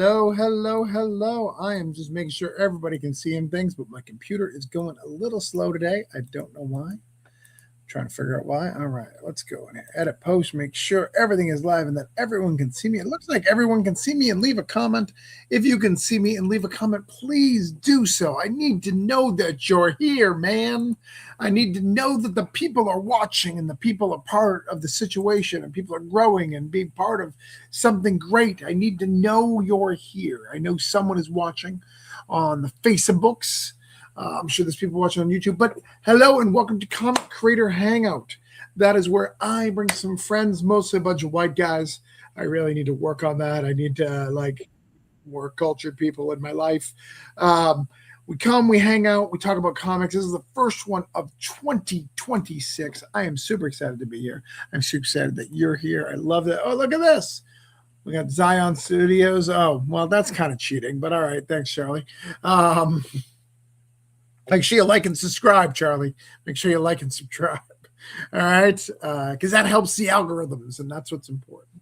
Hello, hello, hello. I am just making sure everybody can see things, but my computer is going a little slow today. I don't know why. Trying to figure out why. All right, let's go in here. Edit post, make sure everything is live and that everyone can see me. It looks like everyone can see me and leave a comment. If you can see me and leave a comment, please do so. I need to know that you're here, man. I need to know that the people are watching and the people are part of the situation and people are growing and being part of something great. I need to know you're here. I know someone is watching on the Facebooks. I'm sure there's people watching on YouTube, but hello and welcome to Comic Creator Hangout. That is where I bring some friends, mostly a bunch of white guys. I really need to work on that. I need to more cultured people in my life. We come, we hang out, we talk about comics. This is the first one of 2026. I am super excited to be here. I'm super excited that you're here. I love that. Oh, look at this. We got Zion Studios. Oh, well, that's kind of cheating, but all right. Thanks, Charlie. Make sure you like and subscribe, Charlie. Make sure you like and subscribe. All right. Because that helps the algorithms, and that's what's important.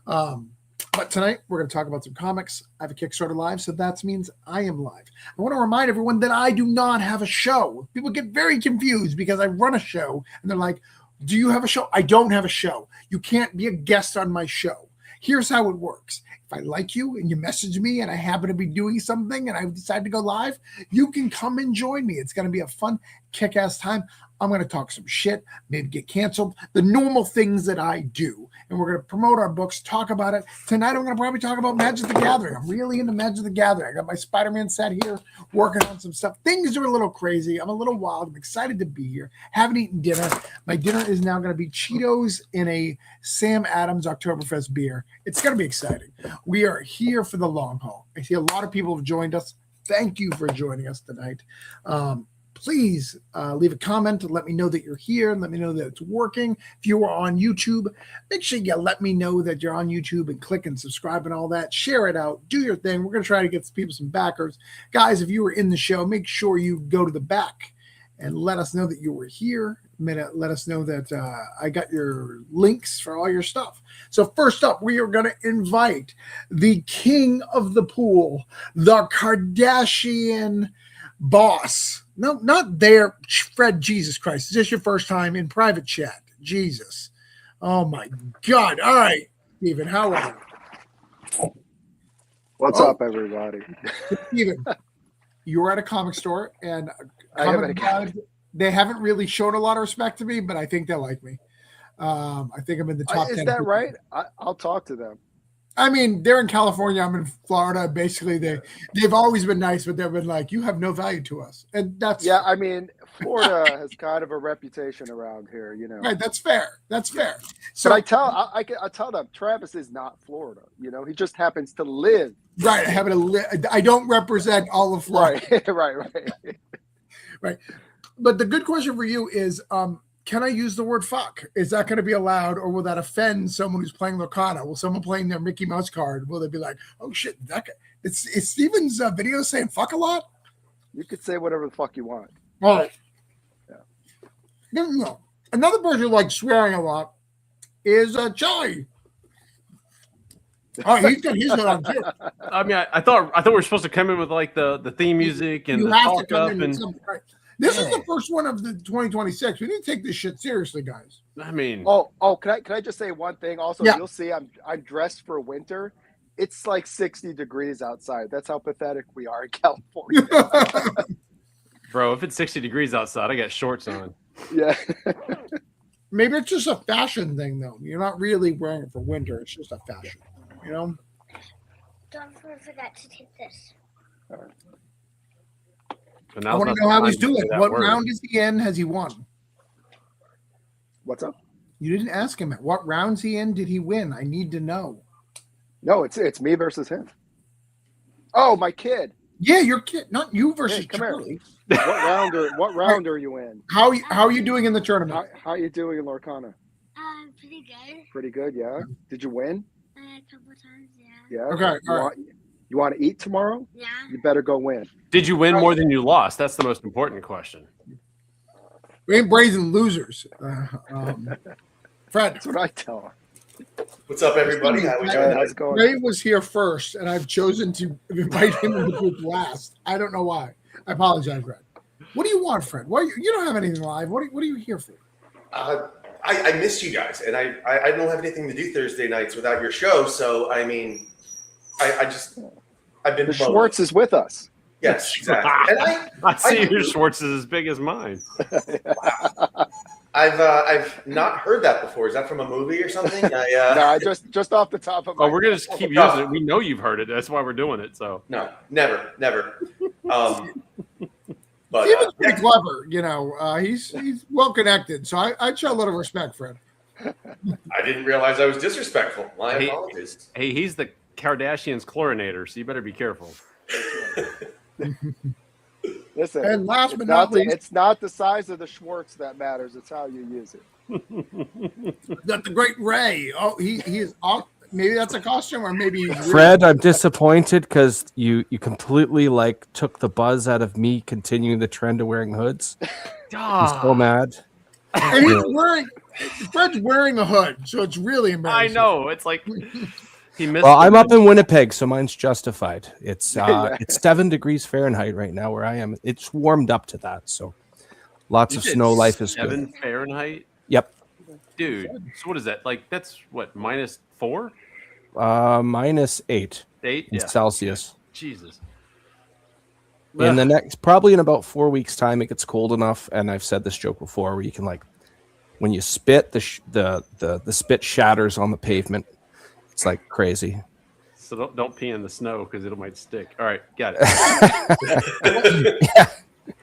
But tonight, we're going to talk about some comics. I have a Kickstarter live, so that means I am live. I want to remind everyone that I do not have a show. People get very confused because I run a show, and they're like, do you have a show? I don't have a show. You can't be a guest on my show. Here's how it works. If I like you and you message me and I happen to be doing something and I decide to go live, you can come and join me. It's going to be a fun, kick-ass time. I'm going to talk some shit, maybe get canceled, the normal things that I do. And we're going to promote our books, talk about it. Tonight, I'm going to probably talk about Magic the Gathering. I'm really into Magic the Gathering. I got my Spider-Man set here, working on some stuff. Things are a little crazy. I'm a little wild. I'm excited to be here. Haven't eaten dinner. My dinner is now going to be Cheetos in a Sam Adams Oktoberfest beer. It's going to be exciting. We are here for the long haul. I see a lot of people have joined us. Thank you for joining us tonight. Please leave a comment and let me know that you're here and let me know that it's working. If you are on YouTube, make sure you let me know that you're on YouTube and click and subscribe and all that. Share it out. Do your thing. We're going to try to get people some backers. Guys, if you were in the show, make sure you go to the back and let us know that you were here. Let us know that I got your links for all your stuff. So first up, we are going to invite the king of the pool, the Kardashian boss. No, not there, Fred. Jesus Christ. Is this your first time in private chat? Jesus. Oh, my God. All right, Steven, how are you? What's up, everybody? Steven, you were at a comic store, and they haven't really shown a lot of respect to me, but I think they like me. I think I'm in the top 10. Is that right? I'll talk to them. I mean, they're in California. I'm in Florida. Basically, they've always been nice, but they've been like, you have no value to us. And that's I mean, Florida has kind of a reputation around here, you know. Right, that's fair. That's fair. So but I tell them Travis is not Florida. You know, he just happens to live. Right. I don't represent all of Florida. Right. But the good question for you is, can I use the word fuck? Is that going to be allowed, or will that offend someone who's playing Locana? Will someone playing their Mickey Mouse card, will they be like, oh shit, that guy, is Steven's video saying fuck a lot? You could say whatever the fuck you want. All right. Yeah. No. Another person who likes swearing a lot is Charlie. Oh, he's got his on too. I mean, I thought we were supposed to come in with like the theme music and you the have talk to come up in with something, right? This is the first one of the 2026. We need to take this shit seriously, guys. I mean, can I just say one thing? Also, You'll see I'm dressed for winter. It's like 60 degrees outside. That's how pathetic we are in California. Bro, if it's 60 degrees outside, I got shorts on. Yeah. Maybe it's just a fashion thing, though. You're not really wearing it for winter. It's just a fashion, you know? Don't forget to take this. All right. I want to know how he's doing. What round is he in? Has he won? What's up? You didn't ask him. What round's he in? Did he win? I need to know. No, it's me versus him. Oh, my kid. Yeah, your kid, not you versus come Charlie. Here. What round are you in? How are you doing in the tournament? How are you doing in Lorcana? Pretty good. Pretty good, yeah. Did you win? A couple times, yeah. Yeah. Okay. All right. You want to eat tomorrow? Yeah. You better go win. Did you win more than you lost? That's the most important question. We ain't brazen losers. Fred. That's what I tell her. What's up, everybody? How we doing? How's it going? Ray was here first, and I've chosen to invite him in the group last. I don't know why. I apologize, Fred. What do you want, Fred? You don't have anything live. What are you here for? I missed you guys, and I don't have anything to do Thursday nights without your show. So I mean, I've been The Schwartz is with us. Yes, exactly. And I see your Schwartz is as big as mine. I've not heard that before. Is that from a movie or something? No, I just off the top of my Oh, we're gonna just keep using it. We know you've heard it. That's why we're doing it. So No, never. But Steven's pretty clever, he's well connected. So I show a little respect, Fred. I didn't realize I was disrespectful. My apologies. hey, he's the Kardashians chlorinator, so you better be careful. Listen, And last but not least, it's not the size of the Schwartz that matters. It's how you use it. that the great Ray. Oh, he is off. Maybe that's a costume, or maybe he's Fred, I'm disappointed because you completely took the buzz out of me continuing the trend of wearing hoods. I'm so mad. And Fred's wearing a hood, so it's really I embarrassing. know. It's like he missed. Well, I'm up in Winnipeg, so mine's justified. It's 7 degrees Fahrenheit right now where I am. It's warmed up to that, so lots You of said snow life is 7 good. Fahrenheit. Yep. Dude, so what is that? That's what, -4? -8 8? in Yeah. Celsius. Jesus. In the next, probably in about 4 weeks' time, it gets cold enough, and I've said this joke before, where you can when you spit, the spit shatters on the pavement. It's like crazy. So don't pee in the snow because it might stick. All right, got it.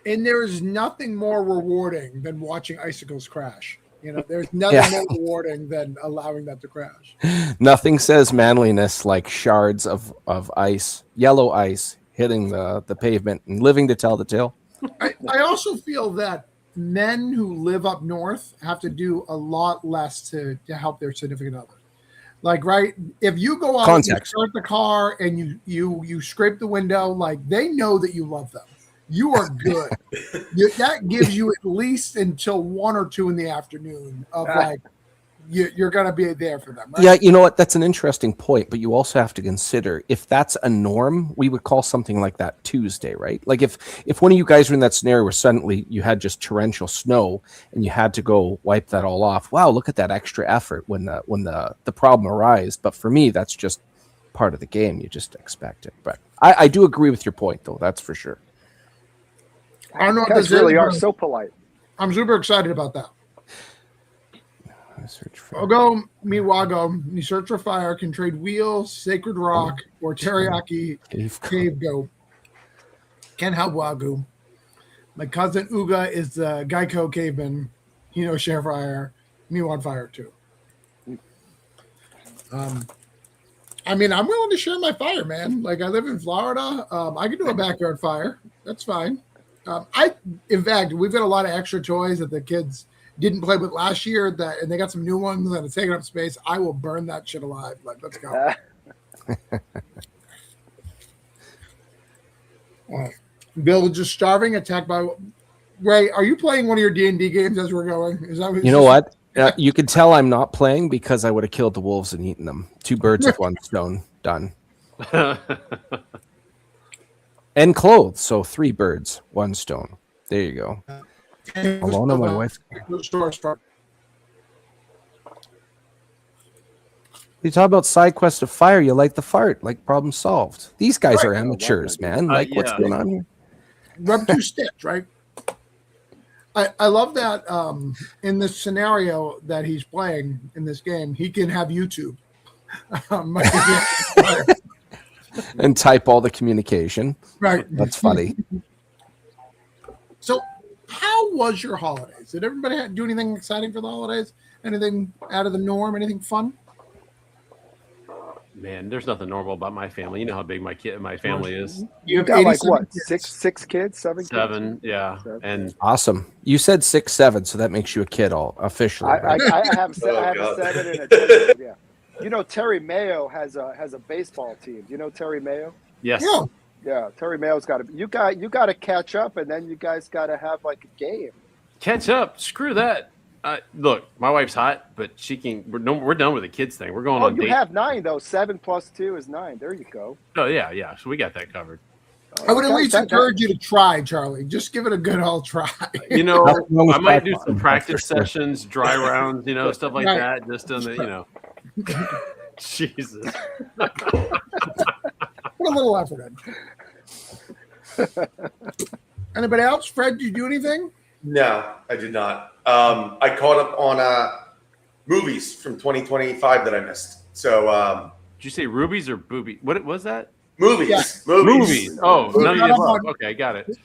And there is nothing more rewarding than watching icicles crash. There's nothing more rewarding than allowing that to crash. Nothing says manliness like shards of ice, yellow ice, hitting the pavement and living to tell the tale. I also feel that men who live up north have to do a lot less to help their significant other. If you go out and you start the car and you scrape the window, they know that you love them. You are good. That gives you at least until 1 or 2 in the afternoon of you're going to be there for them. Right? Yeah, you know what? That's an interesting point, but you also have to consider if that's a norm, we would call something like that Tuesday, right? Like if one of you guys were in that scenario where suddenly you had just torrential snow and you had to go wipe that all off. Wow, look at that extra effort when the problem arises. But for me, that's just part of the game. You just expect it. But I do agree with your point, though. That's for sure. I don't know You what guys this really is, are but so polite. I'm super excited about that. Search for Ogo Miwago, you search for fire, can trade wheels, sacred rock, or teriyaki cave goat. Can't help Wagyu. My cousin Uga is the Geico caveman. Share fire. Me want fire too. I'm willing to share my fire, man. I live in Florida. I can do a backyard fire. That's fine. In fact, we've got a lot of extra toys that the kids didn't play with last year, and they got some new ones that are taking up space. I will burn that shit alive. Let's go. Bill just starving, attacked by Ray. Are you playing one of your D&D games as we're going? Is that You know what? You can tell I'm not playing because I would have killed the wolves and eaten them. 2 birds with 1 stone. Done. And clothes. So 3 birds, 1 stone. There you go. Alone on my wife. You talk about side quest of fire. You like the fart. Problem solved. These guys are amateurs, man. What's going on here? Rub 2 sticks, right? I love that in this scenario that he's playing in this game, he can have YouTube. And type all the communication. Right. That's funny. So how was your holidays? Did everybody do anything exciting for the holidays? Anything out of the norm? Anything fun? Man, there's nothing normal about my family. You know how big my family is. You got what? Kids? Six kids? 7 kids? 7, yeah. And awesome. You said 6, 7, so that makes you a kid officially. Right? I have a 7 and a 2. Yeah. Terry Mayo has a baseball team. Do you know Terry Mayo? yes. Yeah. Terry Mayo's got to. You got to catch up, and then you guys got to have a game. Catch up. Screw that. Look, my wife's hot, but she can. We're done with the kids thing. We're going Oh, on you date. have 9 though. 7 plus 2 is 9. There you go. Oh yeah. So we got that covered. I would at Okay, least that- encourage you to try, Charlie. Just give it a good old try. You know, Nothing wrong with I might do practice. some practice sessions, dry rounds, stuff like Right. that. Just on the, Jesus. Put a little effort in. Anybody else? Fred, did you do anything? No, I did not. I caught up on movies from 2025 that I missed. So Did you say rubies or booby? What was that? movies, Yeah. movies. Oh, none of the Caught up above. on- Okay, got it.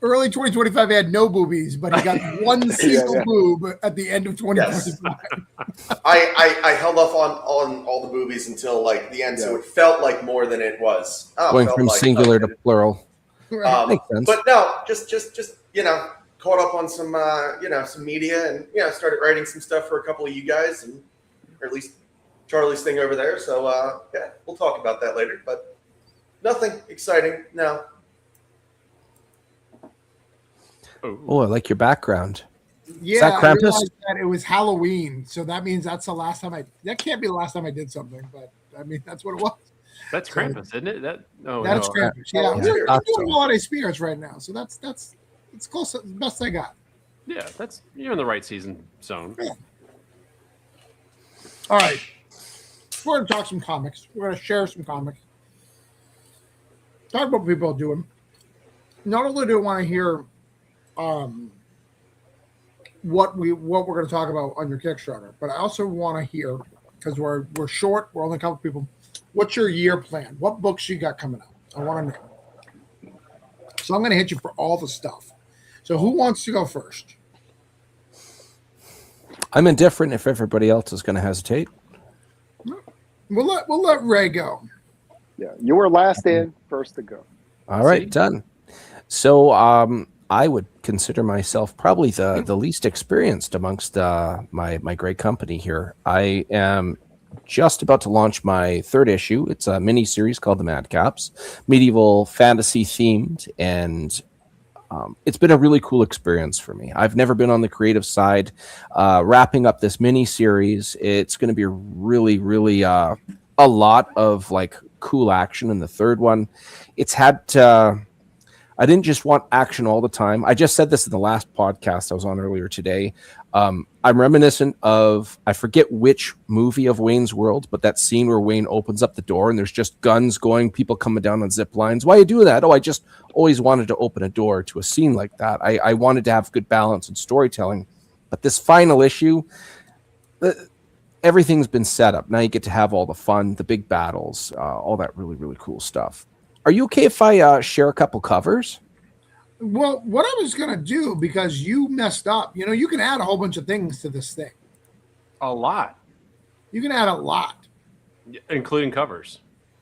Early 2025 had no boobies, but he got one single yeah. boob at the end of 2025. I held off on all the movies until like the end, so it felt like more than it was. Going from singular to plural. Makes sense. But no, just caught up on some some media and started writing some stuff for a couple of you guys, and or at least Charlie's thing over there. So yeah, we'll talk about that later. But nothing exciting. No. Oh, I like your background. Yeah, that I Krampus? realized that it was Halloween, so that means that's the last time that can't be the last time I did something, but I mean that's what it was. That's Krampus, isn't it? That's Krampus. Yeah, Oh, we're that's doing so. holiday spirits right now, so that's it's close to the best I got. Yeah, you're in the right season zone. Yeah. All right, we're going to talk some comics. We're going to share some comics. Talk about what people are doing. Not only do I want to hear what we're going to talk about on your Kickstarter, but I also want to hear, because we're short, we're only a couple people. What's your year plan? What books you got coming out? I want to know. So I'm going to hit you for all the stuff. So who wants to go first? I'm indifferent if everybody else is going to hesitate. We'll let Ray go. Yeah, you were last in, first to go. All right, done. So I would consider myself probably the least experienced amongst my great company here. I am just about to launch my third issue. It's a mini series called The Madcaps, medieval fantasy themed, and it's been a really cool experience for me. I've never been on the creative side. Wrapping up this mini series, it's going to be really, really a lot of like cool action in the third one. It's had I didn't just want action all the time. I just said this in the last podcast I was on earlier today. I'm reminiscent of, I forget which movie of Wayne's World, but that scene where Wayne opens up the door and there's just guns going, people coming down on zip lines. Why are you doing that? Oh, I just always wanted to open a door to a scene like that. I wanted to have good balance and storytelling. But this final issue, everything's been set up. Now you get to have all the fun, the big battles, all that really, really cool stuff. Are you okay if I share a couple covers? Well, what I was going to do, because you messed up, you can add a whole bunch of things to this thing. A lot, You can add a lot, including covers.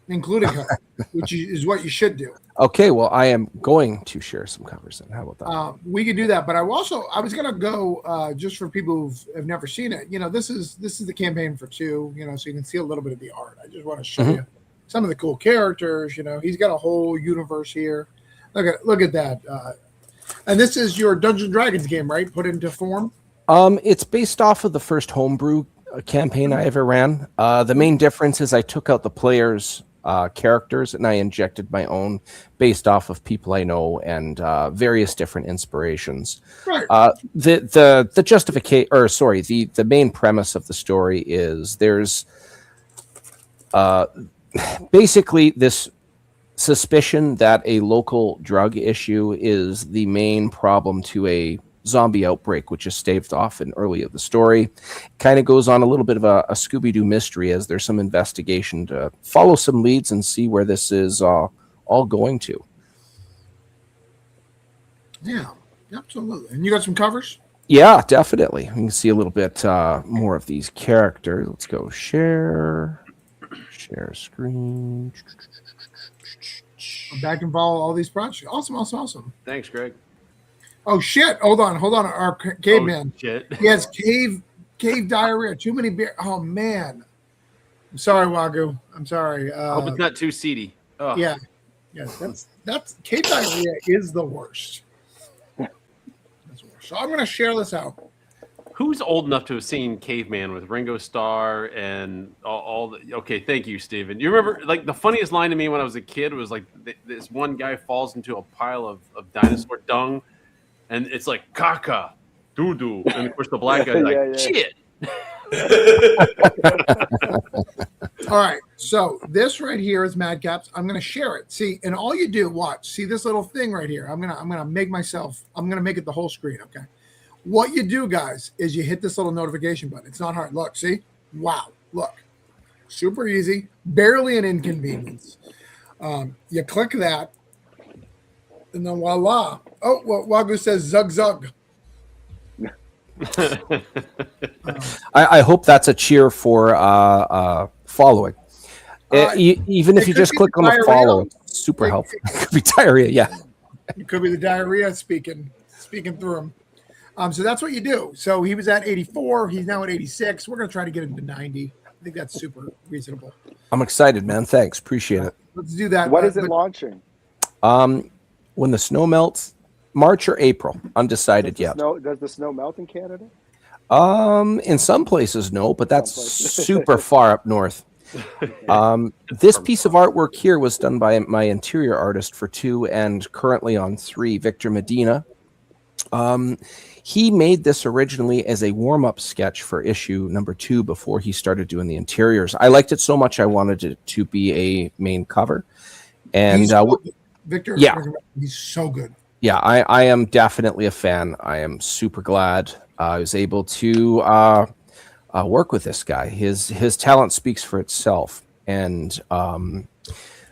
including cover, which is what you should do. Okay, well, I am going to share some covers then. How about that? We could do that, but I was going to go just for people who have never seen it. This is the campaign for 2. So you can see a little bit of the art. I just want to show you some of the cool characters. He's got a whole universe here. Look at that. And this is your Dungeons & Dragons game, right? Put into form. It's based off of the first homebrew campaign I ever ran. The main difference is I took out the players' characters and I injected my own based off of people I know and various different inspirations. Right. The justification, or sorry, the main premise of the story is there's basically this suspicion that a local drug issue is the main problem to a zombie outbreak, which is staved off in early of the story. Kind of goes on a little bit of a Scooby-Doo mystery as there's some investigation to follow some leads and see where this is all going to. Yeah, absolutely. And you got some covers? Yeah, definitely. You can see a little bit more of these characters. Let's go share screen. I'm back and follow all these projects. Awesome. Thanks, Greg. Oh shit! Hold on. Our caveman. Oh, shit. He has cave diarrhea. Too many beer. Oh man. I'm sorry, Wagyu. I'm sorry. Hope it's not too seedy. Oh. Yeah. That's cave diarrhea is the worst. That's the worst. So I'm going to share this out. Who's old enough to have seen Caveman with Ringo Starr and all the? Okay, thank you, Steven. You remember, like, the funniest line to me when I was a kid was like this one guy falls into a pile of dinosaur dung, and it's like caca, doo doo, and of course the black guy's like shit. All right, so this right here is Madcaps. I'm going to share it. See, and all you do, watch. See this little thing right here. I'm gonna make it the whole screen. Okay. What you do, guys, is you hit this little notification button. It's not hard. Look, see? Wow. Look. Super easy. Barely an inconvenience. You click that, and then voila. Oh, well, Wagyu says zug zug. I hope that's a cheer for following. Even if you just click on the follow, it's super helpful. It could be diarrhea, yeah. It could be the diarrhea speaking through him. So that's what you do. So he was at 84. He's now at 86. We're going to try to get him to 90. I think that's super reasonable. I'm excited, man. Thanks. Appreciate it. Let's do that. When is it launching? When the snow melts, March or April. Undecided yet. Does the snow melt in Canada? In some places, no, but that's super far up north. This piece of artwork here was done by my interior artist for 2 and currently on 3, Victor Medina. He made this originally as a warm-up sketch for issue number 2 before he started doing the interiors. I liked it so much I wanted it to be a main cover. And Victor, yeah, he's so good. Yeah, I am definitely a fan. I am super glad I was able to work with this guy. His talent speaks for itself. And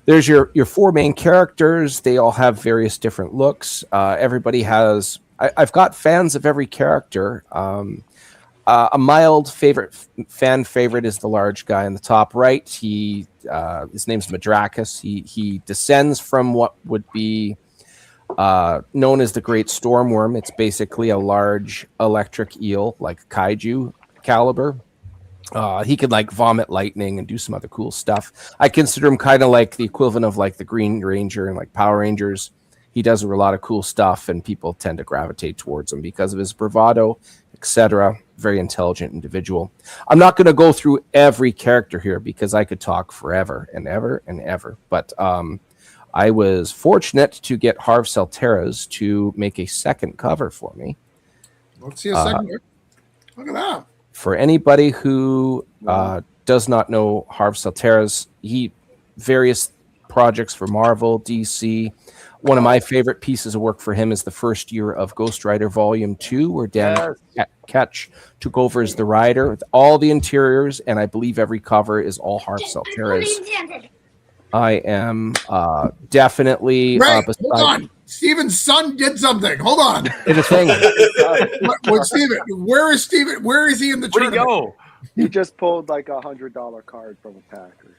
there's your 4 main characters. They all have various different looks. Everybody has... I've got fans of every character. A mild fan favorite is the large guy in the top right. His name's Madrakis. He descends from what would be known as the Great Stormworm. It's basically a large electric eel, like kaiju caliber. He could like vomit lightning and do some other cool stuff. I consider him kind of like the equivalent of like the Green Ranger and like Power Rangers. He does a lot of cool stuff, and people tend to gravitate towards him because of his bravado, etc. Very intelligent individual. I'm not going to go through every character here because I could talk forever and ever and ever. But I was fortunate to get Harv Salteras to make a second cover for me. Let's see a second. Look at that. For anybody who does not know Harv Salteras, various projects for Marvel, DC. One of my favorite pieces of work for him is the first year of Ghost Rider Volume 2, where Dan Ketch took over as the writer with all the interiors, and I believe every cover is all Harv Salteras. I am definitely... Hold on. Steven's son did something. Hold on. Did a thing. Steven, where is Steven? Where is he in the tournament? Where'd he go? He just pulled like $100 card from a Packers.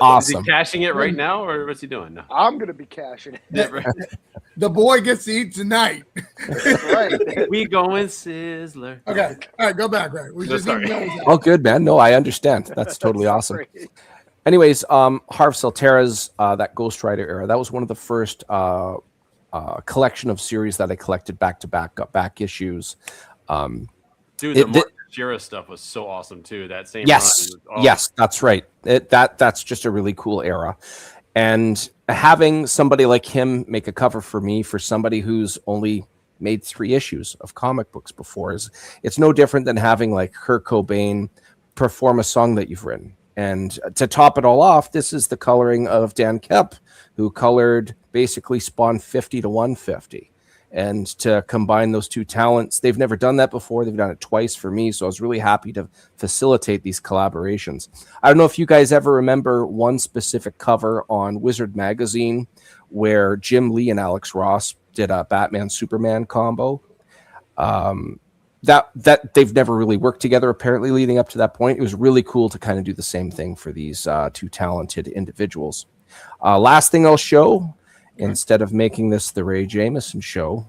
Awesome. Is he cashing it right now, or what's he doing? No. I'm gonna be cashing it. The boy gets to eat tonight. Right. We going Sizzler. Okay. All right, go back, right? We just need to know Oh, good, man. No, I understand. That's totally awesome. Great. Anyways, Harv Salteras, that Ghost Rider era, that was one of the first collection of series that I collected back-to-back, got back issues. Dude, the Mark Jira stuff was so awesome too. That same yes, run was, yes, that's right. That's just a really cool era, and having somebody like him make a cover for me, for somebody who's only made 3 issues of comic books before, it's no different than having like Kurt Cobain perform a song that you've written. And to top it all off, this is the coloring of Dan Kep, who colored basically Spawn 50 to 150. And to combine those 2 talents, they've never done that before. They've done it twice for me, so I was really happy to facilitate these collaborations. I don't know if you guys ever remember one specific cover on Wizard Magazine where Jim Lee and Alex Ross did a Batman-Superman combo. That they've never really worked together, apparently, leading up to that point. It was really cool to kind of do the same thing for these 2 talented individuals. Last thing I'll show, instead of making this the Ray Jameson show,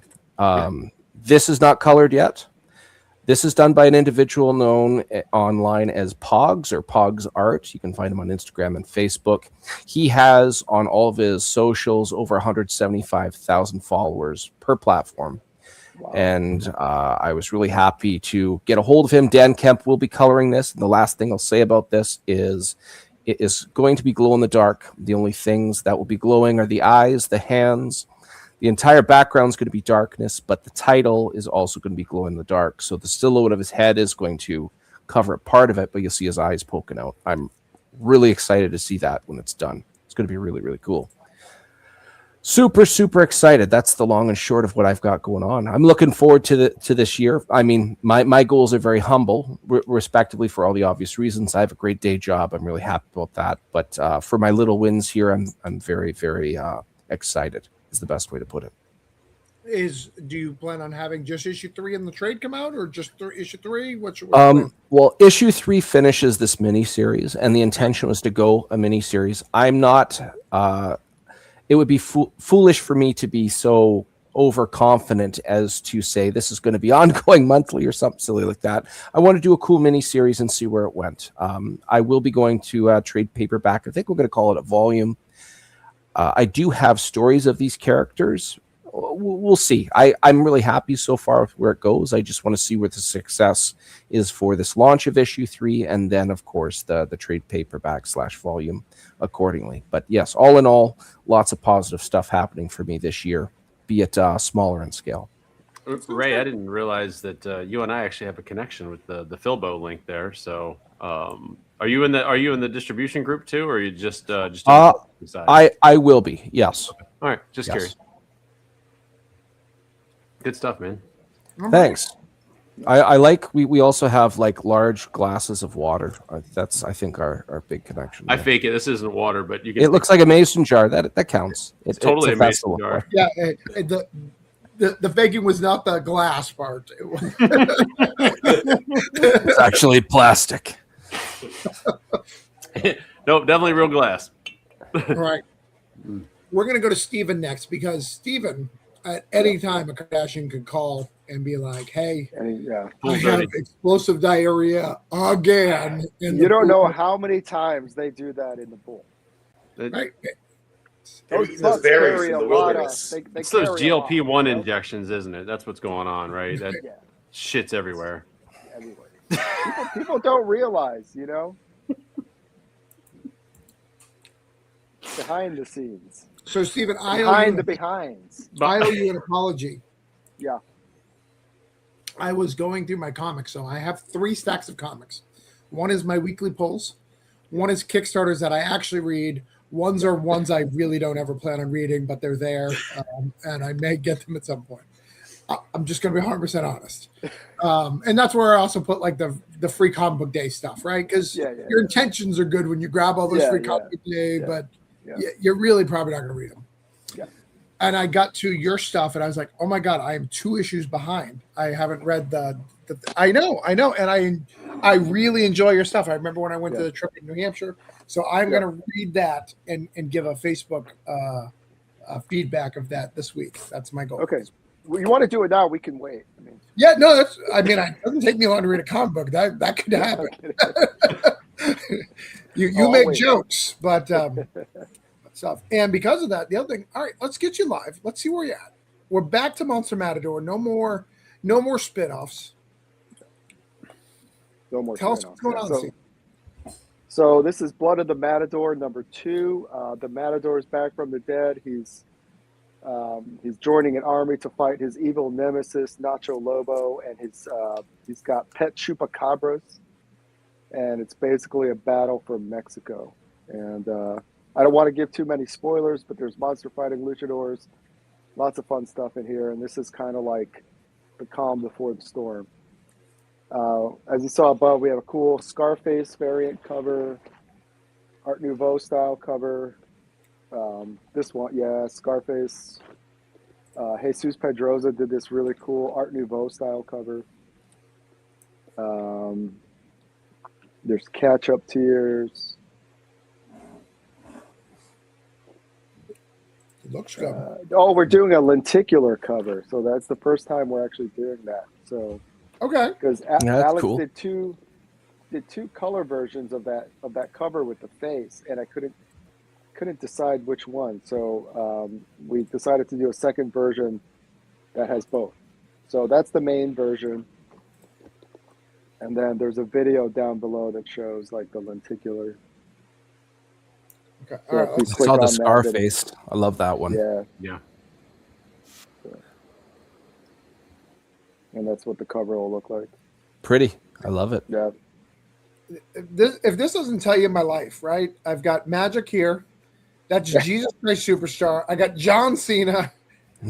this is not colored yet. This is done by an individual known online as Pogs or Pogs Art. You can find him on Instagram and Facebook. He has on all of his socials over 175,000 followers per platform. Wow. And I was really happy to get a hold of him. Dan Kemp will be coloring this. And the last thing I'll say about this is it is going to be glow in the dark. The only things that will be glowing are the eyes, the hands. The entire background is going to be darkness, but the title is also going to be glow in the dark. So the silhouette of his head is going to cover part of it, but you'll see his eyes poking out. I'm really excited to see that when it's done. It's going to be really, really cool. Super, super excited. That's the long and short of what I've got going on. I'm looking forward to this year. I mean, my goals are very humble, respectively, for all the obvious reasons. I have a great day job. I'm really happy about that. But for my little wins here, I'm very, very excited. Is the best way to put it. Do you plan on having just issue 3 in the trade come out, or just issue 3? What's your plan? Well, issue 3 finishes this mini series, and the intention was to go a mini series. I'm not. It would be foolish for me to be so overconfident as to say this is going to be ongoing monthly or something silly like that. I want to do a cool mini series and see where it went. I will be going to trade paperback. I think we're going to call it a volume. I do have stories of these characters. We'll see. I'm really happy so far with where it goes. I just want to see where the success is for this launch of issue 3, and then, of course, the trade paperback / volume accordingly. But yes, all in all, lots of positive stuff happening for me this year, be it smaller in scale. Ray, I didn't realize that you and I actually have a connection with the Philbo link there. So, are you in the distribution group too, or are you just I will be, yes. Okay. All right, just yes. curious. Good stuff, man. Thanks. I like we also have like large glasses of water. That's I think our big connection. I fake it. This isn't water, but you can. It looks like a mason jar. That counts. It's totally a mason jar. Yeah, the faking was not the glass part. It's actually plastic. Nope, definitely real glass. All right. We're going to go to Steven next, because Steven, at any time, a Kardashian could call and be like, hey, I have explosive diarrhea again. You don't know how many times they do that in the pool. Right. Those berries in the wilderness. It's those GLP-1 injections, isn't it? That's what's going on, right? That shit's everywhere. Everywhere. People don't realize, behind the scenes. So, Stephen, behind the behinds. I owe you an apology. Yeah. I was going through my comics, so I have 3 stacks of comics. One is my weekly pulls. One is Kickstarters that I actually read. Ones are ones I really don't ever plan on reading, but they're there, and I may get them at some point. I'm just going to be 100% honest. And that's where I also put like the free comic book day stuff, right? Because your intentions are good when you grab all those free comic book day, but you're really probably not going to read them. Yeah. And I got to your stuff, and I was like, oh my God, I am 2 issues behind. I haven't read I know. And I really enjoy your stuff. I remember when I went to the trip in New Hampshire. So I'm going to read that and give a Facebook feedback of that this week. That's my goal. Okay. Well, you want to do it now? We can wait. It doesn't take me long to read a comic book. That could happen. you make jokes, but stuff. And because of that, the other thing, all right, let's get you live. Let's see where you're at. We're back to Monster Matador. No more spinoffs. No more. Tell us what's going on. So this is Blood of the Matador #2. The Matador is back from the dead. He's joining an army to fight his evil nemesis Nacho Lobo, and he's got pet chupacabras, and it's basically a battle for Mexico. And I don't want to give too many spoilers, but there's monster fighting luchadors, lots of fun stuff in here, and this is kind of like the calm before the storm. As you saw above, we have a cool Scarface variant cover, Art Nouveau style cover. This one, Scarface. Jesus Pedroza did this really cool Art Nouveau style cover. There's catch-up tiers. It looks good. We're doing a lenticular cover, so that's the first time we're actually doing that. So okay, because Alex did two color versions of that cover with the face, and I couldn't decide which one. So we decided to do a second version that has both. So that's the main version. And then there's a video down below that shows like the lenticular. Okay. So All if right. we I click saw the on that, Scarface. I love that one. yeah, Yeah. and that's what the cover will look like. Pretty. I love it. Yeah. If this doesn't tell you my life, right? I've got Magic here. That's Jesus Christ Superstar. I got John Cena.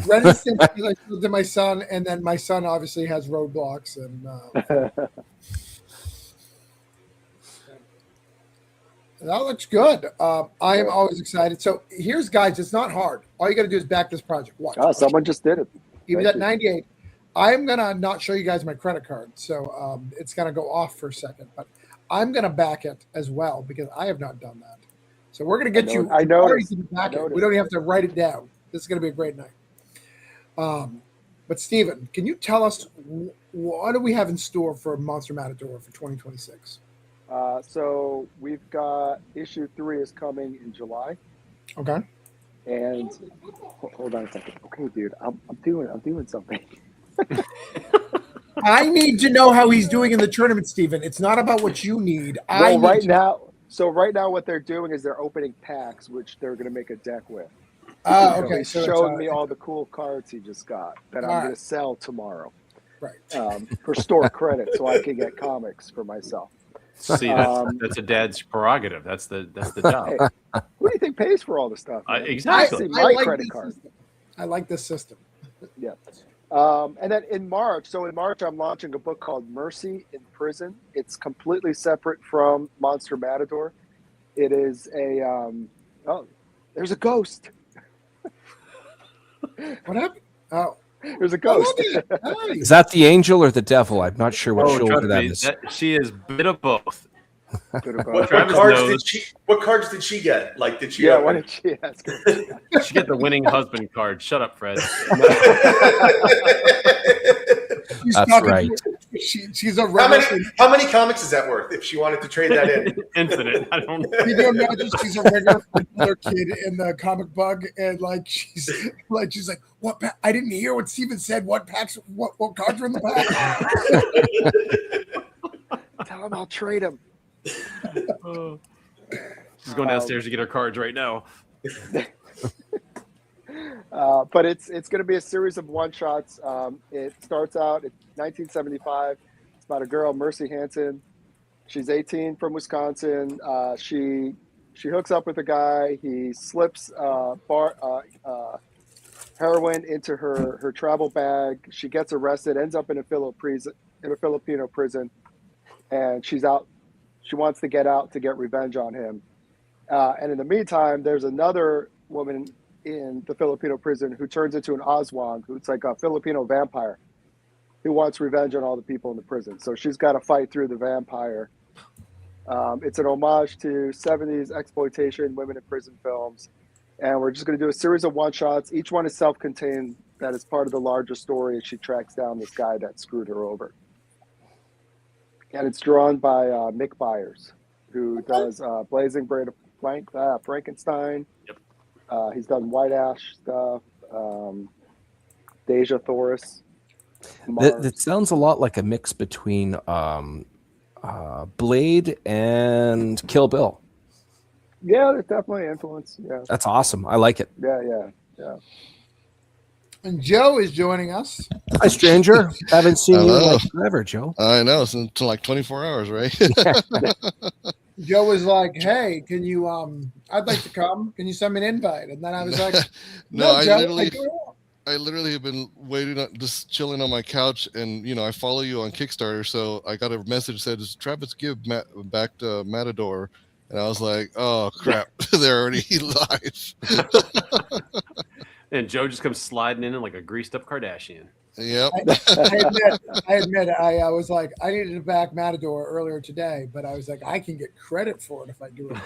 Ren and Stimpy, I showed to my son, and then my son obviously has Roadblocks, and that looks good. I am always excited. So here's, guys, it's not hard. All you got to do is back this project. Watch. Oh, someone just did it. He was Thank at you. 98. I'm gonna not show you guys my credit card, so it's gonna go off for a second. But I'm gonna back it as well because I have not done that. So we're gonna get you. I noticed. Back it. We don't even have to write it down. This is gonna be a great night. But Steven, can you tell us what do we have in store for Monster Matador for 2026? So we've got issue 3 is coming in July, Okay. and hold on a second. Okay, dude, I'm doing something. I need to know how he's doing in the tournament, Steven. It's not about what you need. Well, right now, what they're doing is they're opening packs, which they're going to make a deck with. Okay. He So showed me all the cool cards he just got that I'm All going right. to sell tomorrow. Right. For store credit, so I can get comics for myself. See, that's a dad's prerogative. That's the job. Hey, who do you think pays for all the stuff? man? Exactly. I see my credit card. System. I like this system. Yeah. And then in March, I'm launching a book called Mercy in Prison. It's completely separate from Monster Matador. It is there's a ghost. What happened? Oh, There's a ghost. nice. Is that the angel or the devil? I'm not sure what Oh, shoulder trust that me, is. she is a bit of both. What Travis cards knows. did she? What cards did she get? Like, did she? Yeah, open? what did she ask? She get the winning husband card. Shut up, Fred. She's That's talking- right. She's a How many comics is that worth? If she wanted to trade that in, Infinite. I don't know. Can you imagine she's a ringer for another kid in the comic bug, and she's like, what? I didn't hear what Steven said. What packs? What cards are in the pack? Tell him I'll trade him. She's going downstairs to get her cards right now. But it's going to be a series of one shots. It starts out in 1975. It's about a girl, Mercy Hansen. She's 18 from Wisconsin. She hooks up with a guy. He slips heroin into her travel bag. She gets arrested. Ends up in a Filipino prison, and she's out. She wants to get out to get revenge on him. And in the meantime, there's another woman in the Filipino prison who turns into an Oswang, who's like a Filipino vampire who wants revenge on all the people in the prison. So she's got to fight through the vampire. It's an homage to 70s exploitation, women in prison films. And we're just going to do a series of one-shots. Each one is self-contained. That is part of the larger story. And she tracks down this guy that screwed her over. And it's drawn by Mick Byers, who does Blazing Blade of Frankenstein. Yep. He's done White Ash stuff, Deja Thoris. That sounds a lot like a mix between Blade and Kill Bill. Yeah, there's definitely influence. Yeah, That's awesome. I like it. yeah. And Joe is joining us. Hi, stranger. Haven't seen you in Hello. like forever, Joe. I know, it's until like 24 hours, right? Joe was like, "Hey, can you? I'd like to come. Can you send me an invite?" And then I was like, No, I Joe, literally- don't." I literally have been waiting, just chilling on my couch, and I follow you on Kickstarter, so I got a message that said, "Does Travis give back to Matador?" And I was like, "Oh crap, they're already live." And Joe just comes sliding in like a greased up Kardashian. Yep. I admit, I was like, I needed to back Matador earlier today, but I was like, I can get credit for it if I do it.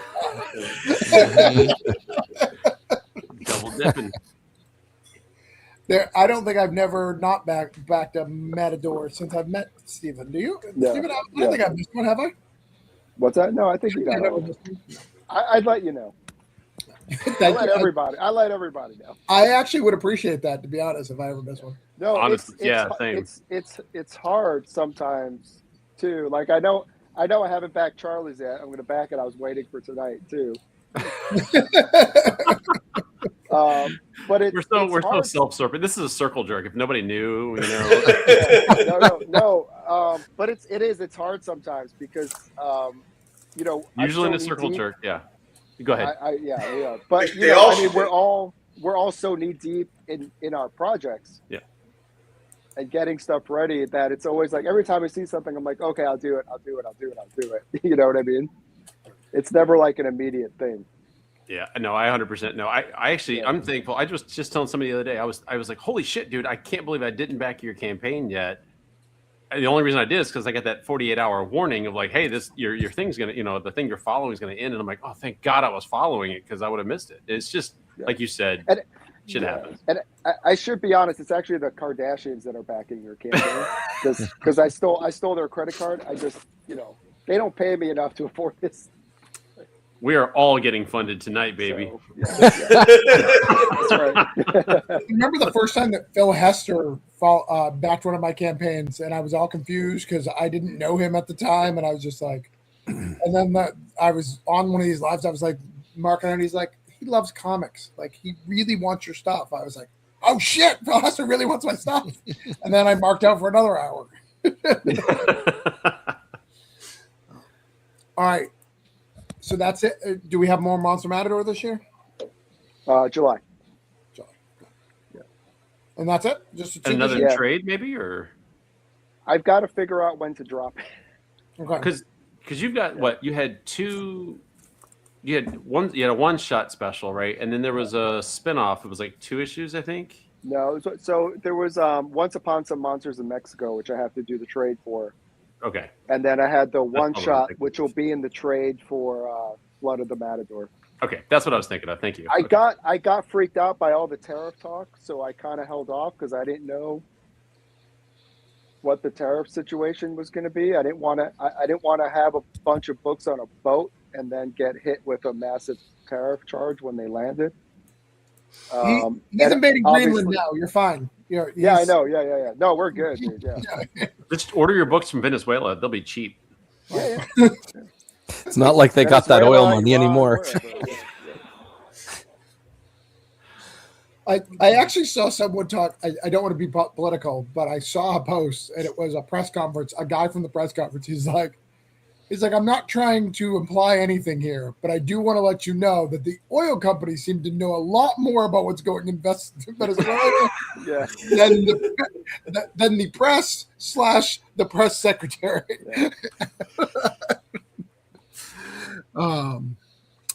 Double dipping. I don't think I've never not backed a Matador since I've met Steven. Do you? No. Steven, I don't think I've missed one, have I? What's that? No, I think you got I've never it. missed one. I'd let you know. Thank I you. let everybody know. I actually would appreciate that, to be honest, if I ever miss one. No, Honestly, yeah, same. it's hard sometimes too. Like I know I haven't backed Charlie's yet. I'm going to back it. I was waiting for tonight too. But we're so hard. self-serving. This is a circle jerk. If nobody knew, you know. No. But it's hard sometimes because you know. Usually in a circle jerk, yeah. Go ahead. Yeah. But you They know, all I mean, should we're all so knee deep in our projects. Yeah. And getting stuff ready that it's always like every time I see something, I'm like, okay, I'll do it. You know what I mean? It's never like an immediate thing. Yeah, no, I 100% no. I actually, I'm thankful. I was just telling somebody the other day. I was like, holy shit, dude! I can't believe I didn't back your campaign yet. And the only reason I did is because I got that 48-hour warning of like, hey, this your thing's gonna, you know, the thing you're following is gonna end. And I'm like, oh, thank God I was following it because I would have missed it. It's just like you said, shit happens. And I should be honest, it's actually the Kardashians that are backing your campaign because I stole their credit card. I just, you know, they don't pay me enough to afford this. We are all getting funded tonight, baby. So, that's right. Remember the first time that Phil Hester backed one of my campaigns, and I was all confused because I didn't know him at the time, and I was just like, and then I was on one of these lives. I was like, marking, and he's like, he loves comics, like he really wants your stuff. I was like, oh shit, Phil Hester really wants my stuff, and then I marked out for another hour. All right. So that's it. Do we have more Monster Matador this year? July. Yeah. And that's it? Just another trade, maybe, or I've got to figure out when to drop it. Okay. Because you've got what you had two. You had a one-shot special, right? And then there was a spin-off. It was like 2 issues, I think. No, so there was Once Upon Some Monsters in Mexico, which I have to do the trade for. Okay. And then I had the one shot, which will be in the trade for Blood of the Matador. Okay, that's what I was thinking of. Thank you. I got freaked out by all the tariff talk, so I kind of held off because I didn't know what the tariff situation was going to be. I didn't want to have a bunch of books on a boat and then get hit with a massive tariff charge when they landed. He's invading Greenland now. You're fine. Yeah, I know. Yeah. No, we're good, dude. Yeah. Just order your books from Venezuela. They'll be cheap. Yeah. It's not like they got that oil money anymore. I actually saw someone talk. I don't want to be political, but I saw a post, and it was a press conference. A guy from the press conference. He's like, I'm not trying to imply anything here, but I do want to let you know that the oil companies seem to know a lot more about what's going in Venezuela than the press / the press secretary. Yeah. All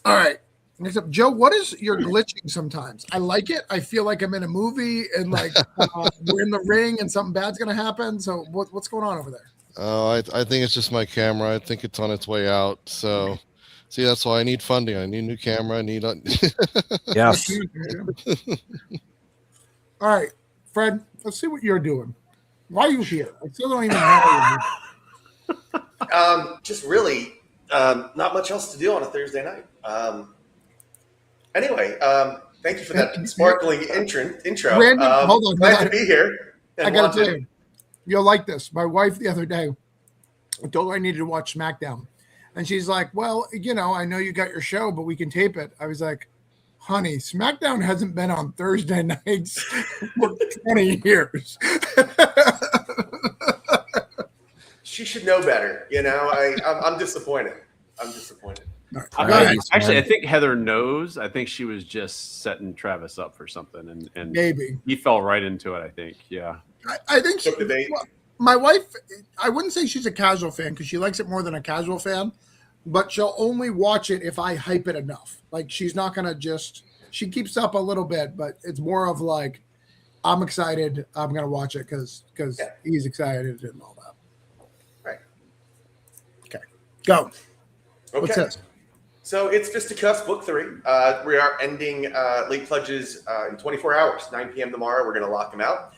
right. Next up, Joe, what is your glitching sometimes? I like it. I feel like I'm in a movie and like we're in the ring and something bad's going to happen. So what's going on over there? I think it's just my camera. I think it's on its way out. So, see, that's why I need funding. I need a new camera. I need. Yes. All right, Fred. Let's see what you're doing. Why are you here? I still don't even know. Just really not much else to do on a Thursday night. Anyway, thank you for that sparkling intro. Brandon, hold on. Glad to be here. I got to tell you. You'll like this. My wife the other day, I told her I needed to watch SmackDown. And she's like, well, I know you got your show, but we can tape it. I was like, honey, SmackDown hasn't been on Thursday nights for 20 years. She should know better. I'm disappointed. Actually, I think Heather knows. I think she was just setting Travis up for something. And maybe. He fell right into it, I think. Yeah. I think my wife, I wouldn't say she's a casual fan because she likes it more than a casual fan, but she'll only watch it if I hype it enough. Like she's not going to she keeps up a little bit, but it's more of like, I'm excited. I'm going to watch it because he's excited and all that. Right. Okay. Go. Okay. What's this? So it's Fisticuffs Book 3. We are ending late pledges in 24 hours, 9 p.m. tomorrow. We're going to lock them out.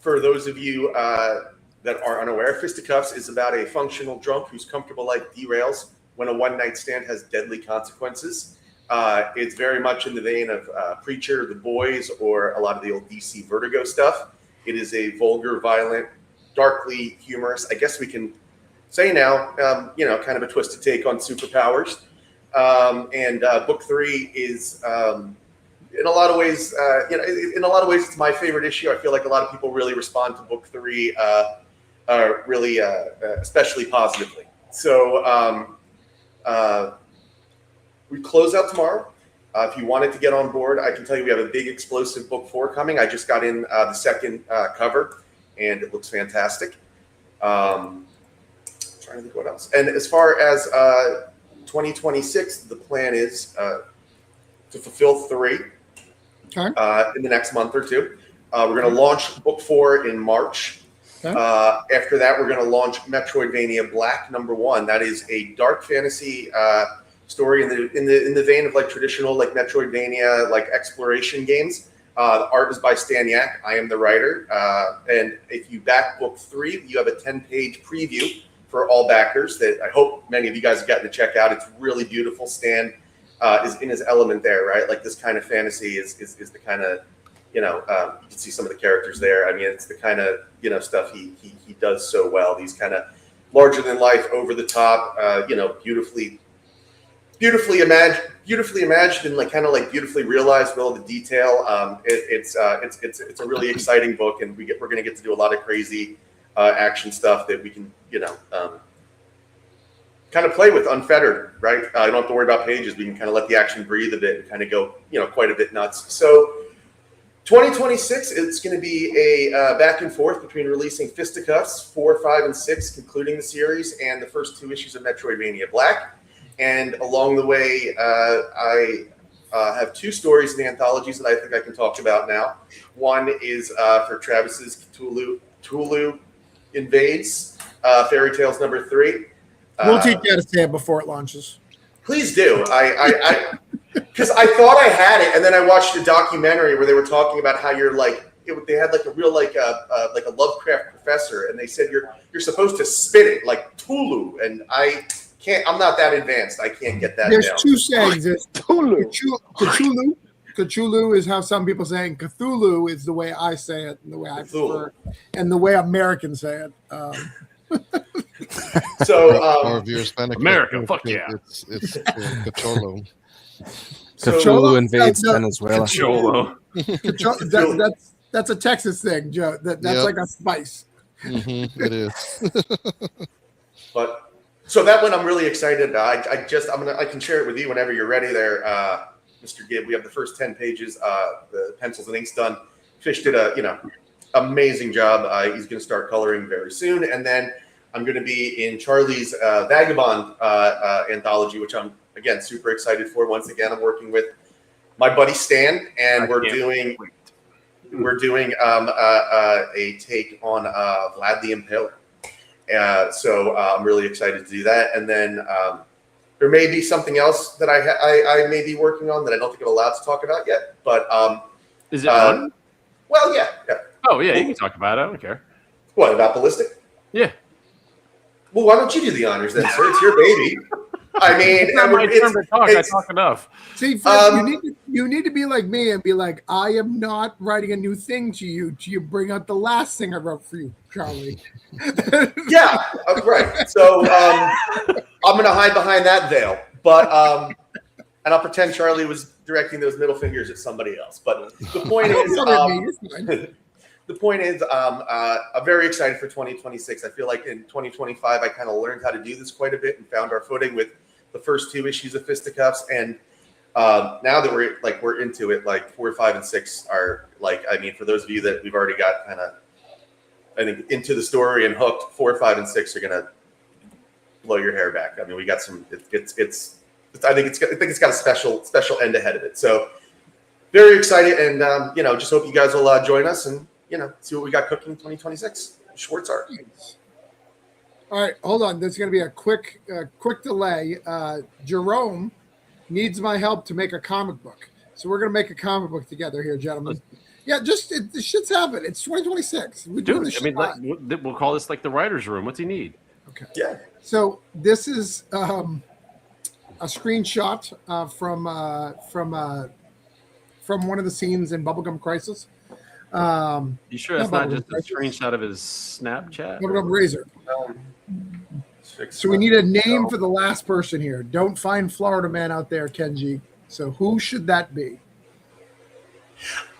For those of you that are unaware, Fisticuffs is about a functional drunk whose comfortable life derails when a one-night stand has deadly consequences. It's very much in the vein of Preacher, The Boys, or a lot of the old DC Vertigo stuff. It is a vulgar, violent, darkly humorous, I guess we can say now, kind of a twisted take on superpowers. And book 3 is, in a lot of ways, it's my favorite issue. I feel like a lot of people really respond to book 3 really, especially positively. So we close out tomorrow. If you wanted to get on board, I can tell you we have a big explosive book 4 coming. I just got in the second cover, and it looks fantastic. Trying to think what else. And as far as 2026, the plan is to fulfill 3 in the next month or two. We're going to launch book 4 in March. After that, we're going to launch Metroidvania Black #1. That is a dark fantasy story in the vein of like traditional like Metroidvania like exploration games. The art is by Stan Yak. I am the writer. And if you back book 3, you have a 10-page preview for all backers that I hope many of you guys have gotten to check out. It's really beautiful. Stan is in his element there, right? Like this kind of fantasy is the kind of, you can see some of the characters there. I mean, it's the kind of, stuff he does so well. These kind of larger than life, over the top, beautifully imagined and like kind of like beautifully realized with all the detail. It's a really exciting book, and we're going to get to do a lot of crazy action stuff that we can, kind of play with unfettered, right? You don't have to worry about pages. We can kind of let the action breathe a bit and kind of go, quite a bit nuts. So 2026, it's going to be a back and forth between releasing Fisticuffs 4, 5, and 6, concluding the series, and the first 2 issues of Metroidvania Black. And along the way, I have 2 stories in the anthologies that I think I can talk about now. One is for Travis's Cthulhu Invades, Fairy Tales #3. We'll teach you how to say it before it launches. Please do. I because I thought I had it, and then I watched a documentary where they were talking about how you're like they had like a real like a Lovecraft professor, and they said you're supposed to spit it like Tulu, and I can't. I'm not that advanced. I can't get that. There's down. 2 sayings. There's Cthulhu. Cthulhu is how some people say it. Cthulhu is the way I say it, and the way I prefer, and the way Americans say it. So or if you're Hispanic, America, fuck yeah. It's Cacholo. Cthulhu invades Venezuela. Cholo. That's a Texas thing, Joe. That's like a spice. It is. But so that one I'm really excited about. I can share it with you whenever you're ready there, Mr. Gibb. We have the first 10 pages, the pencils and inks done. Fish did a amazing job. He's going to start coloring very soon, and then I'm going to be in Charlie's Vagabond anthology, which I'm again super excited for. Once again, I'm working with my buddy Stan, and we're doing a take on Vlad the Impaler. So I'm really excited to do that, and then there may be something else that I may be working on that I don't think I'm allowed to talk about yet. But is it on? Well, yeah. Oh yeah, you can talk about it. I don't care. What about Ballistic? Yeah. Well, why don't you do the honors then, sir? It's your baby. I mean, it's not my turn to talk. I talk enough. See, Fred, you need to be like me and be like, I am not writing a new thing to you. Do you bring out the last thing I wrote for you, Charlie? Yeah, right. So I'm going to hide behind that veil, but and I'll pretend Charlie was directing those middle fingers at somebody else. But the point is, the point is, I'm very excited for 2026. I feel like in 2025, I kind of learned how to do this quite a bit and found our footing with the first 2 issues of Fisticuffs. And now that we're into it, like 4, 5, and 6 are like, I mean, for those of you that we've already got kind of, I think, into the story and hooked, 4, 5, and 6 are gonna blow your hair back. I mean, we got some. I think it's got a special end ahead of it. So very excited, and just hope you guys will join us and see what we got cooking in 2026. Schwartz art. All right, hold on. There's going to be a quick delay. Jerome needs my help to make a comic book, so we're going to make a comic book together here, gentlemen. Yeah, this shit's happening. It's 2026. We'll call this like the writer's room. What's he need? Okay. Yeah. So this is screenshot from one of the scenes in Bubblegum Crisis. You sure that's not just a Crisis. screenshot of his Snapchat? Bubblegum Razor. So we need a name for the last person here. Don't find Florida Man out there, Kenji. So who should that be?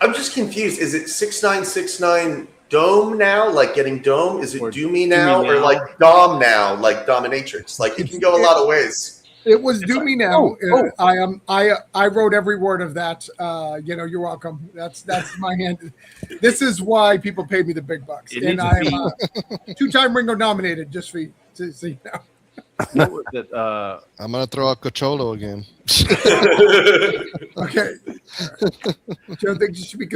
I'm just confused. Is it 6969 Dome now, like getting Dome? Is it Or Doomy now, Doomy or now? like Dom now, like Dominatrix? Like it can go a lot of ways. It was Do Me Now. oh. I wrote every word of that. You're welcome. That's my hand. This is why people pay me the big bucks. It And needs to I be- am two-time Ringo nominated, just for you to see now. What was it? I'm gonna throw out Cocholo again. Okay. Joe thinks you should be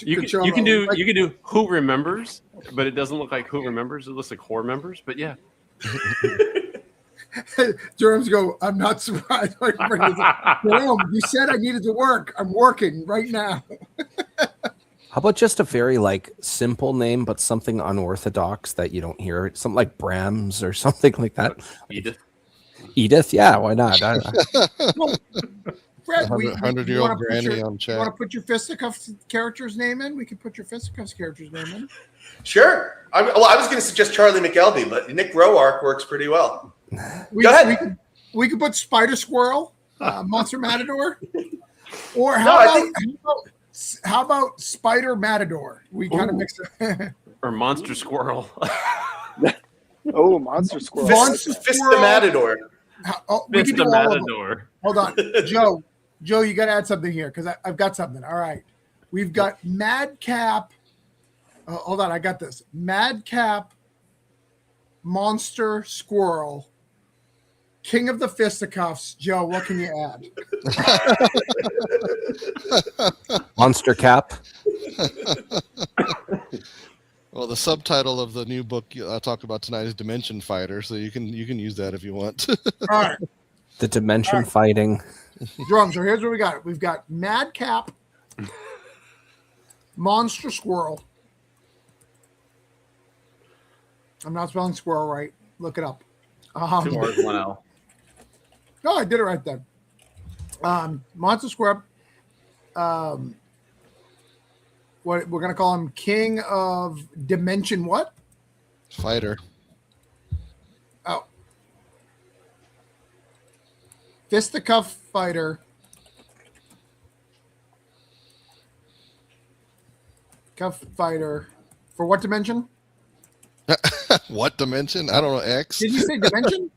You can do Who Remembers, but it doesn't look like Who Remembers. It looks like Who Remembers. But yeah, Jerome's go, I'm not surprised. Jerome, you said I needed to work. I'm working right now. How about just a very simple name, but something unorthodox that you don't hear? Something like Brahms or something like that. Edith. Edith, yeah, why not? Fred, 100-year-old granny on You chat. want to put your Fisticuffs character's name in? We can put your Fisticuffs character's name in. Sure. I was going to suggest Charlie McElvey, but Nick Roark works pretty well. We, Go ahead. We could put Spider Squirrel, Monster Matador, or how about Spider Matador? We kind of mix it. Or Monster Squirrel. Oh, Monster Squirrel. Monster Fist Squirrel. the Matador. We can Mr. do all of them. Matador. Hold on, Joe. Joe, you got to add something here because I've got something. All right, we've got Madcap. Hold on, I got this. Madcap, Monster Squirrel, King of the Fisticuffs. Joe, what can you add? Monster Cap. Well, the subtitle of the new book I'll talk about tonight is Dimension Fighter, so you can use that if you want. All right, The dimension fighting. Jerome. So here's what we got. We've got Madcap, Monster Squirrel. I'm not spelling squirrel right. Look it up. 2 R's, 1 L. No, I did it right then. Monster Squirrel. What we're gonna call him, King of Dimension. What? Fighter. Oh, Fisticuff Fighter. Cuff Fighter. For what dimension? What dimension? I don't know. X. Did you say dimension?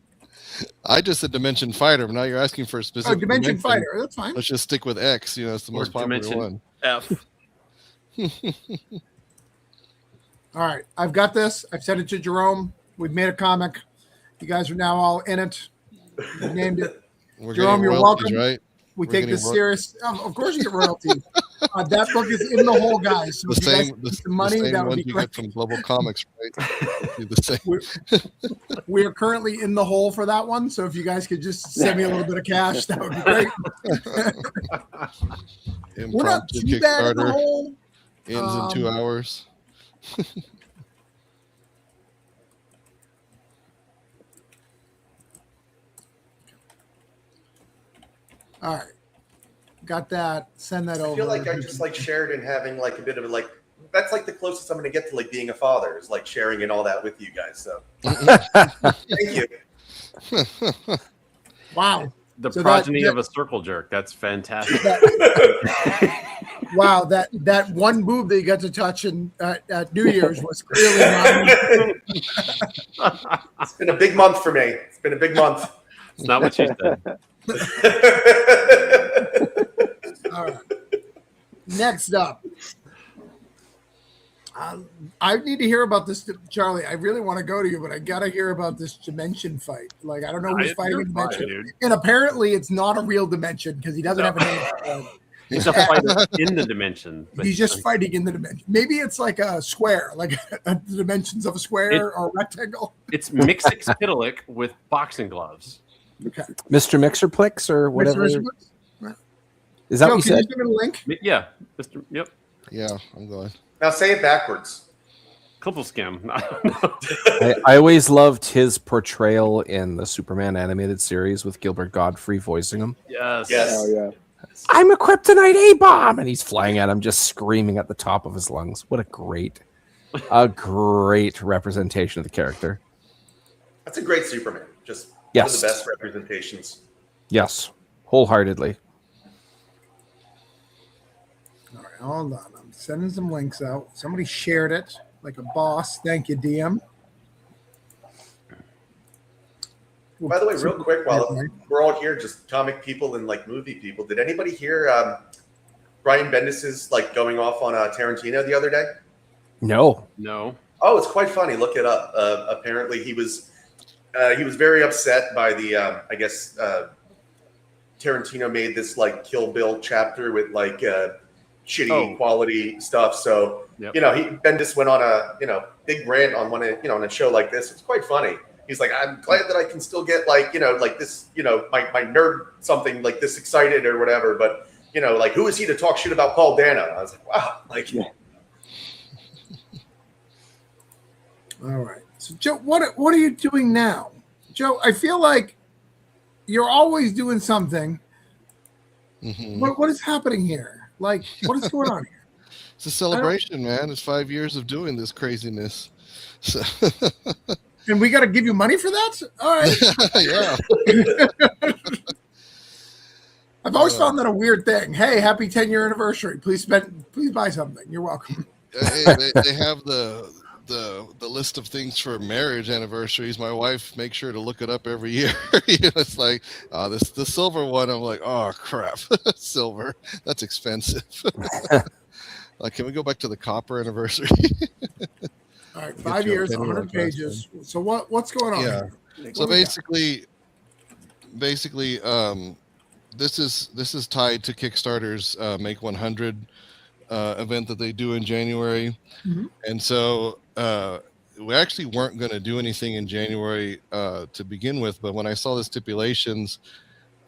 I just said Dimension Fighter, but now you're asking for a specific Dimension Fighter. That's fine. Let's just stick with X. It's the Or most popular Dimension one. F. All right, I've got this. I've sent it to Jerome. We've made a comic. You guys are now all in it. We named it. We're Jerome, getting you're royalties, welcome. right? We We're take getting this serious. Of course, you get royalties. That book is in the hole, guys. So The if you guys same, get the money, the same that would ones be you great. get from Global Comics, right? Do the same. We are currently in the hole for that one. So if you guys could just send me a little bit of cash, that would be great. We're not Impromptu too bad in the Kickstarter hole. ends in 2 hours. All right, got that. Send that over. I feel like I just like Sheridan having like a bit of that's like the closest I'm going to get to like being a father is like sharing and all that with you guys. So thank you. Wow. The So progeny that- of a circle jerk. That's fantastic. Wow, that one boob that you got to touch at New Year's was clearly not. It's been a big month for me. It's been a big month. It's not what you said. All right. Next up, I need to hear about this, Charlie. I really want to go to you, but I got to hear about this dimension fight. Like, I don't know who's fighting You're fine, dimension, dude. and apparently it's not a real dimension because he doesn't have a name. He's a fighter in the dimension. but- He's just fighting in the dimension. Maybe it's like a square, like the dimensions of a square or a rectangle. It's Mixix-Pitalik with boxing gloves. Okay. Mr. Mixerplix or whatever. Mr. Is that Joe, what you can you said? send me the link? Yeah, Mr. Yep. Yeah, I'm going. Now say it backwards. Kumpelskim. I don't know. I always loved his portrayal in the Superman animated series with Gilbert Godfrey voicing him. Yes. Yes. Oh yeah. I'm a kryptonite A-bomb, and he's flying at him, just screaming at the top of his lungs. What a great representation of the character. That's a great Superman. Just one Yes. of the best representations. Yes, wholeheartedly. All right, hold on. I'm sending some links out. Somebody shared it like a boss. Thank you, DM. By the way, real quick, while we're all here, just comic people and like movie people, did anybody hear Brian Bendis's like going off on Tarantino the other day? No. No. Oh, it's quite funny. Look it up. Apparently, he was very upset by the I guess Tarantino made this like Kill Bill chapter with like shitty quality stuff. So Bendis went on a big rant on on a show like this. It's quite funny. He's like, I'm glad that I can still get like this my nerd something like this excited or whatever. But like who is he to talk shit about Paul Dano? I was like, wow, like. Yeah. All right. So, Joe, what are you doing now? Joe, I feel like you're always doing something. Mhm. What is happening here? Like, what is going on here? It's a celebration, man. It's 5 years of doing this craziness. So, And we got to give you money for that? All right. yeah. I've always found that a weird thing. Hey, happy 10-year anniversary. Please buy something. You're welcome. They have the list of things for marriage anniversaries. My wife makes sure to look it up every year. It's like, the silver one. I'm like, oh crap, silver. That's expensive. Like, can we go back to the copper anniversary? All right, 5 years, 100 pages. So what's going on? Yeah. Here? So basically, this is tied to Kickstarter's Make 100 event that they do in January. Mhm. And so we actually weren't going to do anything in January to begin with, but when I saw the stipulations,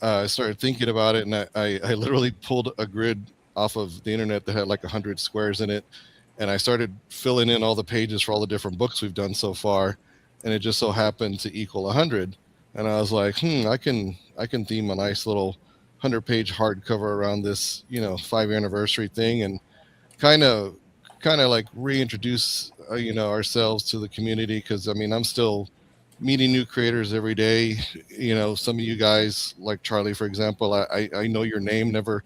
I started thinking about it, and I literally pulled a grid off of the internet that had like 100 squares in it, and I started filling in all the pages for all the different books we've done so far, and it just so happened to equal 100. And I was like, I can theme a nice little 100-page hardcover around this 5-year anniversary thing, and kind of like reintroduce ourselves to the community, because I mean, I'm still meeting new creators every day. Some of you guys, like Charlie, for example, I know your name, never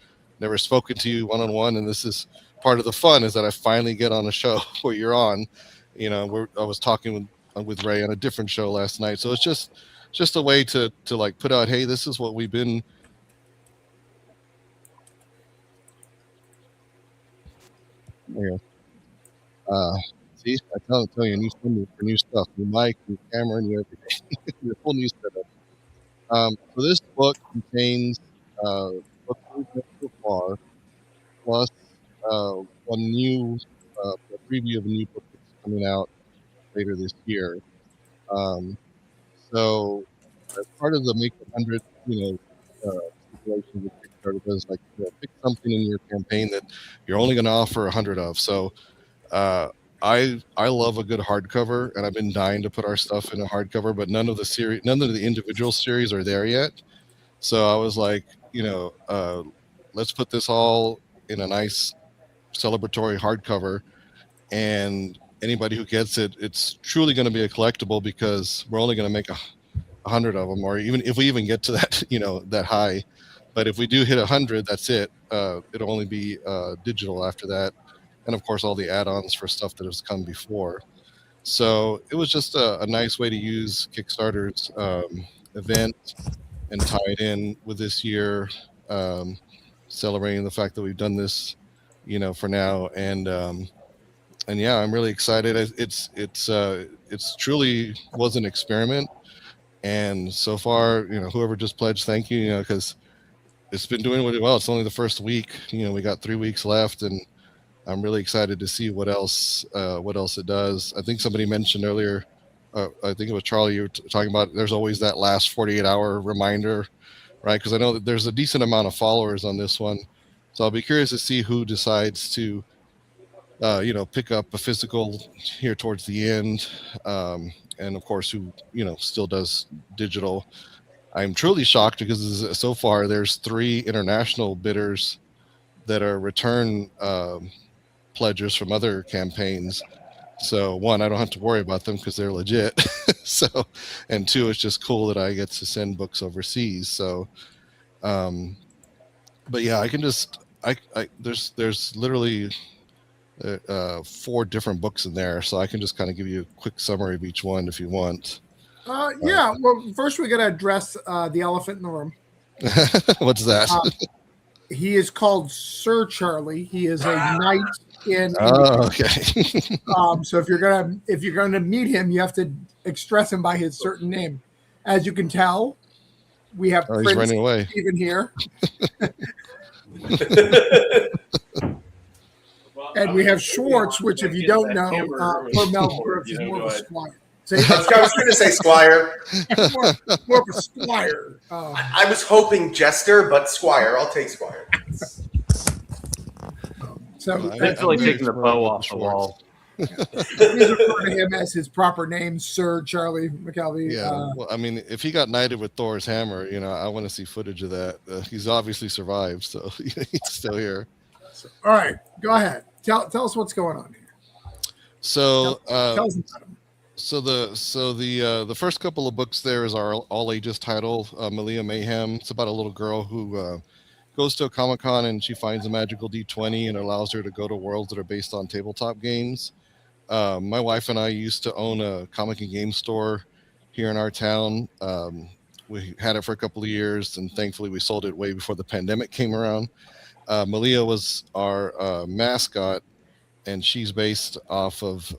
spoken to you one-on-one, and this is part of the fun, is that I finally get on a show where you're on. I was talking with Ray on a different show last night, so it's just a way to like put out, hey, this is what we've been. Yeah. See, I tell you, new stuff, new stuff, new mic, new camera, new everything, your full new setup. So this book contains books we've done so far, plus one new a preview of a new book that's coming out later this year. So as part of the Make 100, situation with Kickstarter, does like pick something in your campaign that you're only going to offer 100 of. So I love a good hardcover, and I've been dying to put our stuff in a hardcover, but none of the individual series are there yet. So I was like, let's put this all in a nice celebratory hardcover, and anybody who gets it, it's truly going to be a collectible, because we're only going to make 100 of them, or even if we even get to that, that high. But if we do hit 100, that's it. It'll only be digital after that, and of course all the add-ons for stuff that has come before. So it was just a nice way to use Kickstarter's event and tie it in with this year, celebrating the fact that we've done this, for now. And yeah, I'm really excited. It's truly was an experiment, and so far, whoever just pledged, thank you, because it's been doing really well. It's only the first week. We got 3 weeks left, and I'm really excited to see what else it does. I think somebody mentioned earlier, I think it was Charlie, you were talking about there's always that last 48-hour reminder, right? Because I know that there's a decent amount of followers on this one. So I'll be curious to see who decides to, pick up a physical here towards the end, and of course, who still does digital. I'm truly shocked because so far there's 3 international bidders that are return pledgers from other campaigns. So 1, I don't have to worry about them because they're legit. So, and 2, it's just cool that I get to send books overseas. So, but yeah, I can just there's literally 4 different books in there, so I can just kind of give you a quick summary of each one if you want. Yeah. Well, first we got to address the elephant in the room. What's that? He is called Sir Charlie. He is a knight in. Oh, okay. So if you're gonna meet him, you have to express him by his certain name. As you can tell, we have He's Prince running away. Stephen here, and we have Schwartz, which, if you don't know, for Mel Brooks is more of a squire. I was going to say Squire. more of a squire. I was hoping Jester, but Squire. I'll take Squire. So It's really taking the bow off the wall. please refer to him as his proper name, Sir Charlie McKelvey. Yeah, well, I mean, if he got knighted with Thor's hammer, I want to see footage of that. He's obviously survived, so he's still here. All right, go ahead. Tell us what's going on here. So, Tell us about him. the first couple of books there is our all ages title, Malia Mayhem. It's about a little girl who goes to a Comic-Con and she finds a magical D20 and it allows her to go to worlds that are based on tabletop games. My wife and I used to own a comic and game store here in our town. We had it for a couple of years, and thankfully we sold it way before the pandemic came around. Malia was our mascot, and she's based off of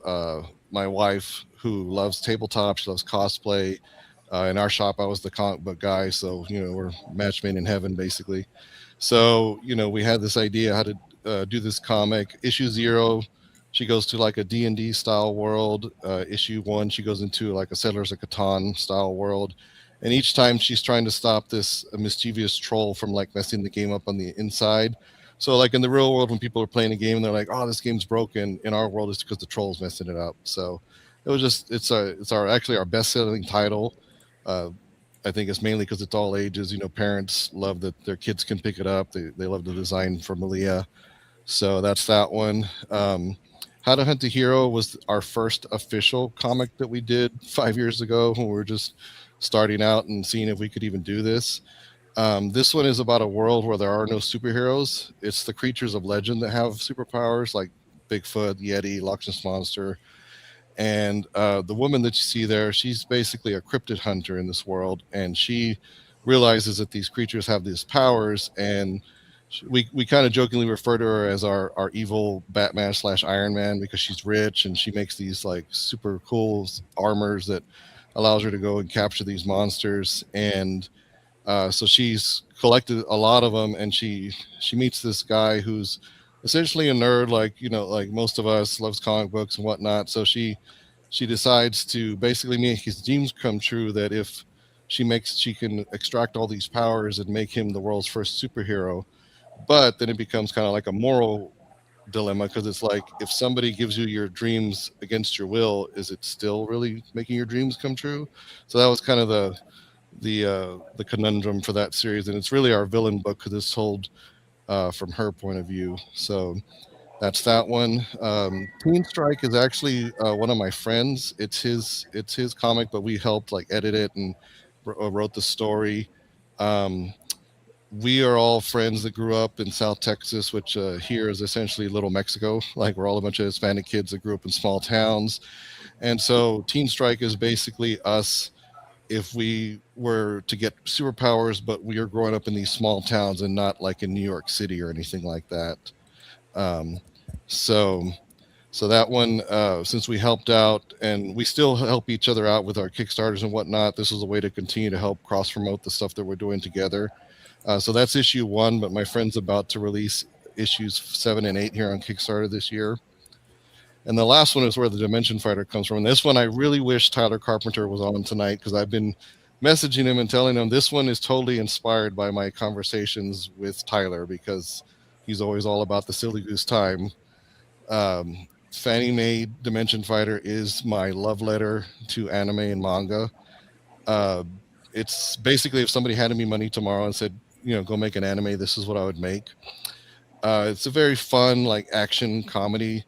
my wife, who loves tabletop. She loves cosplay. In our shop, I was the comic book guy, so we're match made in heaven, basically. So we had this idea how to do this comic. Issue 0, she goes to like a D&D style world. Issue 1, she goes into like a Settlers of Catan style world. And each time she's trying to stop this mischievous troll from like messing the game up on the inside. So like in the real world, when people are playing a game and they're like, "Oh, this game's broken," in our world, it's because the troll's messing it up. So it was just it's actually our best selling title. I think it's mainly because it's all ages. Parents love that their kids can pick it up. They love the design for Malia. So that's that one. How to Hunt a Hero was our first official comic that we did 5 years ago when we were just starting out and seeing if we could even do this. This one is about a world where there are no superheroes. It's the creatures of legend that have superpowers, like Bigfoot, Yeti, Loch Ness Monster. And the woman that you see there, she's basically a cryptid hunter in this world, and she realizes that these creatures have these powers, and we kind of jokingly refer to her as our evil Batman / Iron Man, because she's rich and she makes these like super cool armors that allows her to go and capture these monsters. And so she's collected a lot of them, and she meets this guy who's essentially a nerd, like most of us, loves comic books and whatnot. So she decides to basically make his dreams come true, that if she can extract all these powers and make him the world's first superhero. But then it becomes kind of like a moral dilemma, because it's like, if somebody gives you your dreams against your will, is it still really making your dreams come true? So that was kind of the conundrum for that series, and it's really our villain book because it's told from her point of view. So that's that one. Teen Strike is actually one of my friends. It's his comic, but we helped like edit it and wrote the story. We are all friends that grew up in South Texas, which here is essentially Little Mexico. Like, we're all a bunch of Hispanic kids that grew up in small towns. And so Teen Strike is basically us if we were to get superpowers, but we are growing up in these small towns and not like in New York City or anything like that. So that one, since we helped out, and we still help each other out with our Kickstarters and whatnot, this is a way to continue to help cross promote the stuff that we're doing together. So that's issue 1, but my friend's about to release issues 7 and 8 here on Kickstarter this year. And the last one is where the Dimension Fighter comes from. And this one, I really wish Tyler Carpenter was on tonight, because I've been messaging him and telling him this one is totally inspired by my conversations with Tyler, because he's always all about the silly goose time. Fannie Mae Dimension Fighter is my love letter to anime and manga. It's basically if somebody handed me money tomorrow and said, go make an anime, this is what I would make. It's a very fun, like, action comedy.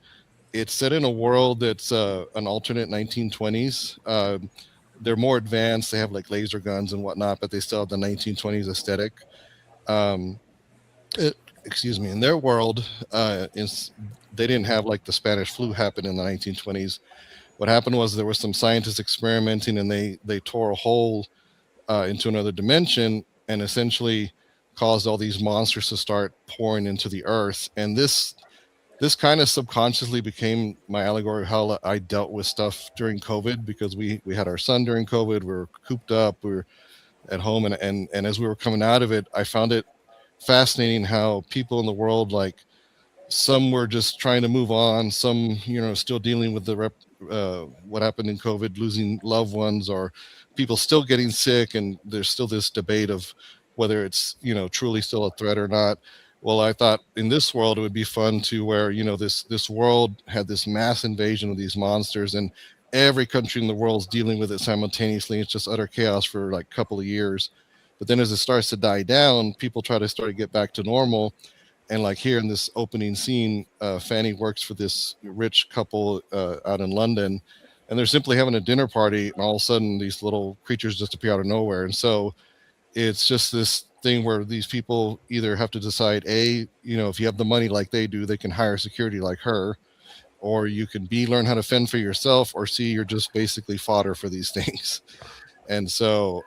It's set in a world that's an alternate 1920s. They're more advanced. They have like laser guns and whatnot, but they still have the 1920s aesthetic. Um, Excuse me. In their world, they didn't have like the Spanish flu happen in the 1920s. What happened was there was some scientists experimenting, and they tore a hole into another dimension and essentially caused all these monsters to start pouring into the earth. And this kind of subconsciously became my allegory of how I dealt with stuff during COVID, because we had our son during COVID. We were cooped up, we were at home, and as we were coming out of it, I found it fascinating how people in the world, like, some were just trying to move on, some still dealing with the what happened in COVID, losing loved ones, or people still getting sick, and there's still this debate of whether it's truly still a threat or not. Well, I thought in this world it would be fun to where this world had this mass invasion of these monsters, and every country in the world is dealing with it simultaneously. It's just utter chaos for like a couple of years. But then as it starts to die down, people try to start to get back to normal. And like here in this opening scene, Fanny works for this rich couple out in London, and they're simply having a dinner party, and all of a sudden these little creatures just appear out of nowhere. And so it's just this thing where these people either have to decide, if you have the money like they do, they can hire security like her, or you can learn how to fend for yourself, or C, you're just basically fodder for these things. And so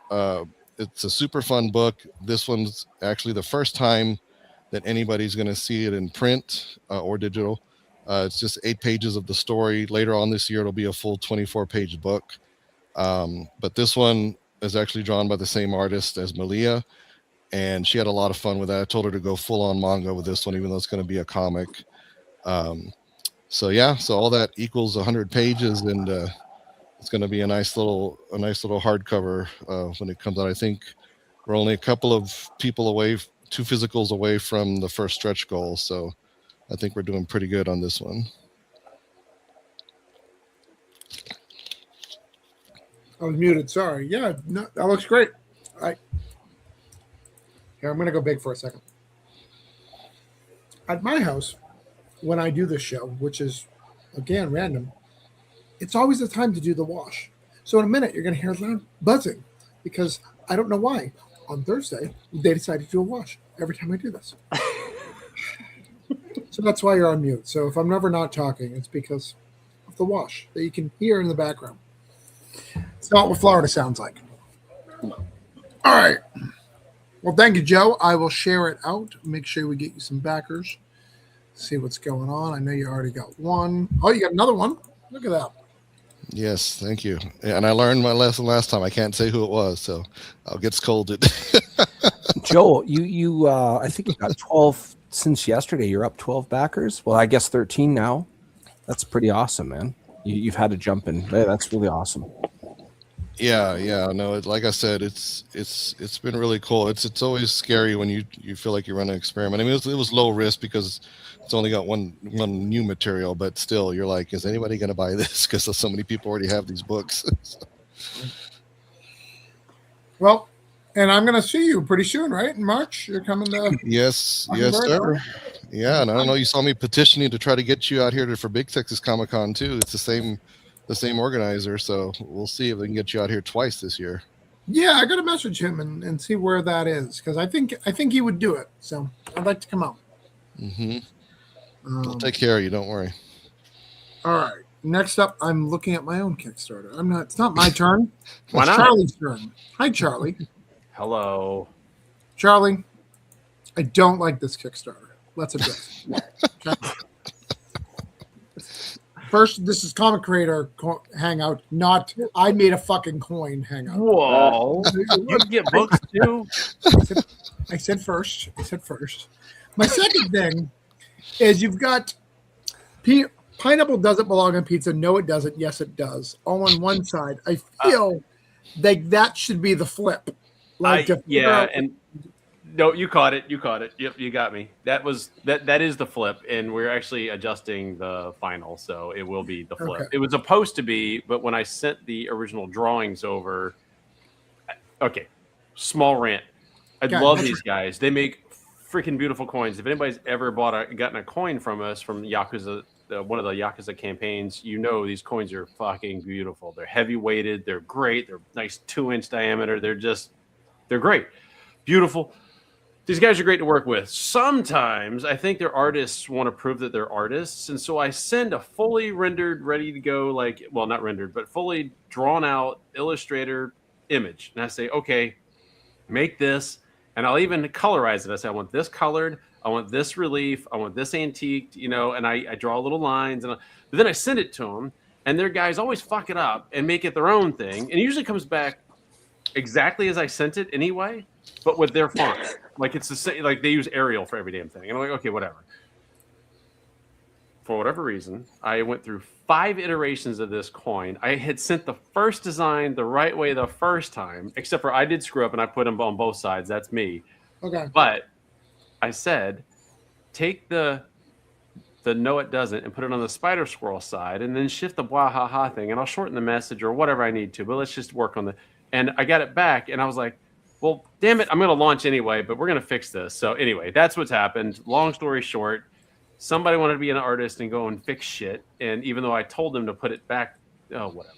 it's a super fun book. This one's actually the first time that anybody's going to see it in print or digital. It's just 8 pages of the story. Later on this year, it'll be a full 24-page book. But this one is actually drawn by the same artist as Malia, and she had a lot of fun with that. I told her to go full-on manga with this one, even though it's going to be a comic. So all that equals 100 pages, and it's going to be a nice little hardcover when it comes out. I think we're only a couple of people away, 2 physicals away from the first stretch goal, so I think we're doing pretty good on this one. I was muted. Sorry. Yeah, no, that looks great. Here, I'm going to go big for a second. At my house, when I do this show, which is, again, random, it's always the time to do the wash. So in a minute, you're going to hear loud buzzing, because I don't know why. On Thursday, they decided to do a wash every time I do this. So that's why you're on mute. So if I'm never not talking, it's because of the wash that you can hear in the background. It's not what Florida sounds like. All right. Well, thank you, Joe. I will share it out. Make sure we get you some backers. See what's going on. I know you already got one. Oh, you got another one. Look at that. Yes, thank you. And I learned my lesson last time. I can't say who it was, so I'll get scolded. Joe, you I think you got 12 since yesterday. You're up 12 backers. Well, I guess 13 now. That's pretty awesome, man. You've had to jump in. That's really awesome. Yeah. No, like I said, it's been really cool. It's always scary when you feel like you're running an experiment. I mean, it was low risk because it's only got one new material, but still, you're like, is anybody going to buy this? Because so many people already have these books. Well, and I'm going to see you pretty soon, right? In March, you're coming to. Yes, sir. Yeah, and I don't know. You saw me petitioning to try to get you out here for Big Texas Comic Con too. It's the same organizer, so we'll see if we can get you out here twice this year. Yeah, I got to message him and see where that is, because I think he would do it. So I'd like to come out. Mm-hmm. We'll take care of you. Don't worry. All right. Next up, I'm looking at my own Kickstarter. It's not my turn. Why It's not? Charlie's turn. Hi, Charlie. Hello. Charlie, I don't like this Kickstarter. Let's address it. Okay? First, this is Comic Creator Hangout, not I made a fucking coin Hangout. Whoa. You get books too? I said first. My second thing is you've got pineapple doesn't belong on pizza. No, it doesn't. Yes, it does. All on one side. I feel like that should be the flip. And No, you caught it. You caught it. Yep, you got me. That is the flip, and we're actually adjusting the final, so it will be the flip. Okay. It was supposed to be, but when I sent the original drawings over, okay, small rant. I Okay, love that's these guys. They make freaking beautiful coins. If anybody's ever gotten a coin from us from Yakuza, one of the Yakuza campaigns, you know these coins are fucking beautiful. They're heavy weighted. They're great. They're nice 2-inch diameter. They're great, beautiful. These guys are great to work with. Sometimes I think their artists want to prove that they're artists. And so I send a fully rendered, ready to go, not rendered, but fully drawn out Illustrator image. And I say, okay, make this. And I'll even colorize it. I say, I want this colored. I want this relief. I want this antiqued, and I draw little lines. But then I send it to them. And their guys always fuck it up and make it their own thing. And it usually comes back exactly as I sent it anyway, but with their font. Like it's the same, like they use Arial for every damn thing. And I'm like, okay, whatever. For whatever reason, I went through 5 iterations of this coin. I had sent the first design the right way the first time, except for I did screw up and I put them on both sides. That's me. Okay. But I said, take the no it doesn't and put it on the spider squirrel side and then shift the blah ha ha thing and I'll shorten the message or whatever I need to, but let's just work on the, and I got it back and I was like, well, damn it, I'm going to launch anyway, but we're going to fix this. So anyway, that's what's happened. Long story short, somebody wanted to be an artist and go and fix shit. And even though I told them to put it back, oh, whatever.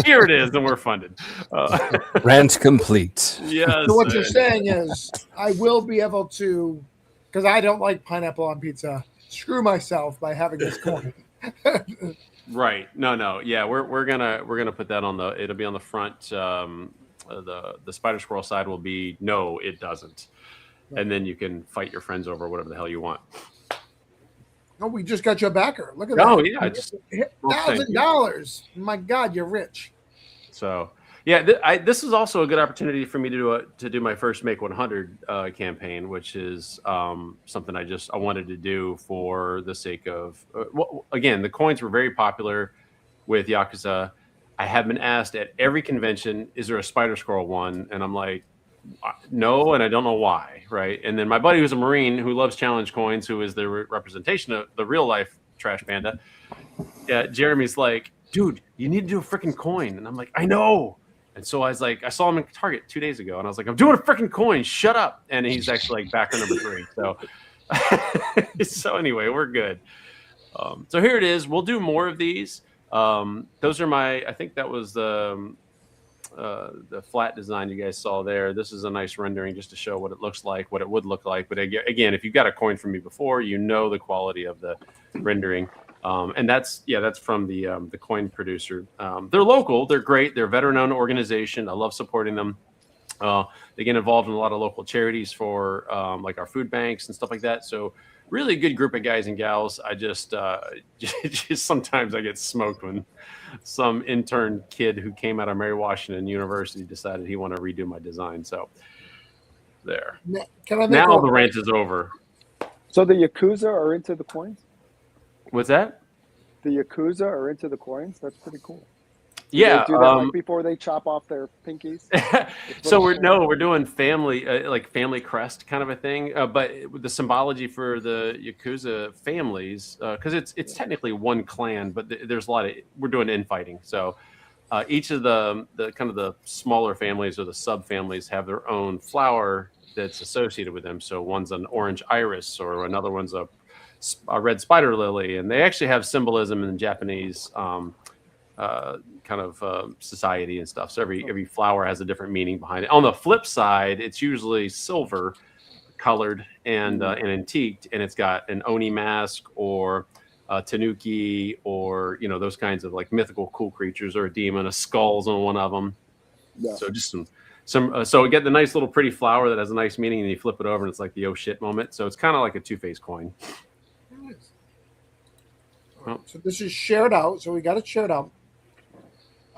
Here it is, and we're funded. Rant complete. Yes. So what you're saying is I will be able to, because I don't like pineapple on pizza, screw myself by having this coin. Right. No. Yeah, we're gonna put that on it'll be on the front. The spider squirrel side will be no, it doesn't. And then you can fight your friends over whatever the hell you want. Oh, we just got you a backer. Look at that. Oh yeah, just $1,000. My God, you're rich. So yeah, this is also a good opportunity for me to do my first Make 100 campaign, which is something I wanted to do for the sake of. Again, the coins were very popular with Yakuza. I have been asked at every convention, is there a Spider Squirrel one? And I'm like, no, and I don't know why, right? And then my buddy who's a Marine who loves challenge coins, who is the representation of the real life Trash Panda, Jeremy's like, dude, you need to do a freaking coin. And I'm like, I know. And so I was like, I saw him in Target 2 days ago, and I was like, I'm doing a freaking coin. Shut up. And he's actually like backer number 3. So, so anyway, we're good. So here it is. We'll do more of these. Those are I think that was the flat design you guys saw there. This is a nice rendering just to show what it looks like, what it would look like. But again, if you've got a coin from me before, you know the quality of the rendering. And that's from the coin producer. They're local. They're great. They're a veteran-owned organization. I love supporting them. They get involved in a lot of local charities for like our food banks and stuff like that. So really good group of guys and gals. I just sometimes I get smoked when some intern kid who came out of Mary Washington University decided he wanted to redo my design. So there. Now the rant is over. So the Yakuza are into the coins? What's that? The Yakuza are into the coins? That's pretty cool. Yeah, do that like before they chop off their pinkies. So we're doing family like family crest kind of a thing, but the symbology for the Yakuza families, because it's technically one clan, but there's a lot of, we're doing infighting. So each of the kind of the smaller families or the sub families have their own flower that's associated with them. So one's an orange iris, or another one's a red spider lily, and they actually have symbolism in Japanese. Kind of society and stuff. So every flower has a different meaning behind it. On the flip side, it's usually silver colored and antiqued, and it's got an Oni mask or a tanuki, or those kinds of like mythical cool creatures, or a demon, a skull's on one of them. Yeah. So just some so you get the nice little pretty flower that has a nice meaning, and you flip it over and it's like the oh shit moment. So it's kind of like a two-faced coin. Nice. So this is shared out. So we got it shared out.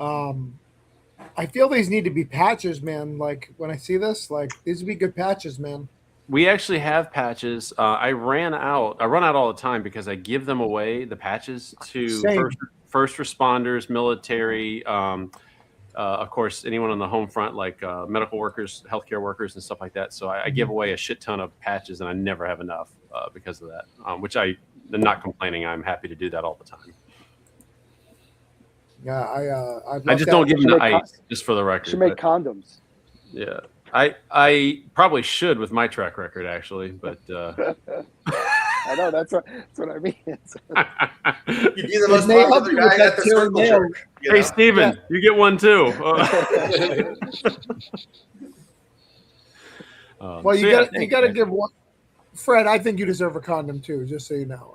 I feel these need to be patches, man. Like when I see this, like these would be good patches, man. We actually have patches. I run out all the time because I give them away, the patches, to first responders, military, of course, anyone on the home front, like medical workers, healthcare workers, and stuff like that. So I give away a shit ton of patches, and I never have enough because of that. Which I'm not complaining. I'm happy to do that all the time. Yeah, I just don't give them the ice, just for the record. Should make condoms. Yeah, I probably should with my track record, actually, but I know that's what I mean. You'd be the most popular guy at the circle jerk. Hey, Steven, you get one too. Well, you got to give one. Fred, I think you deserve a condom too, just so you know.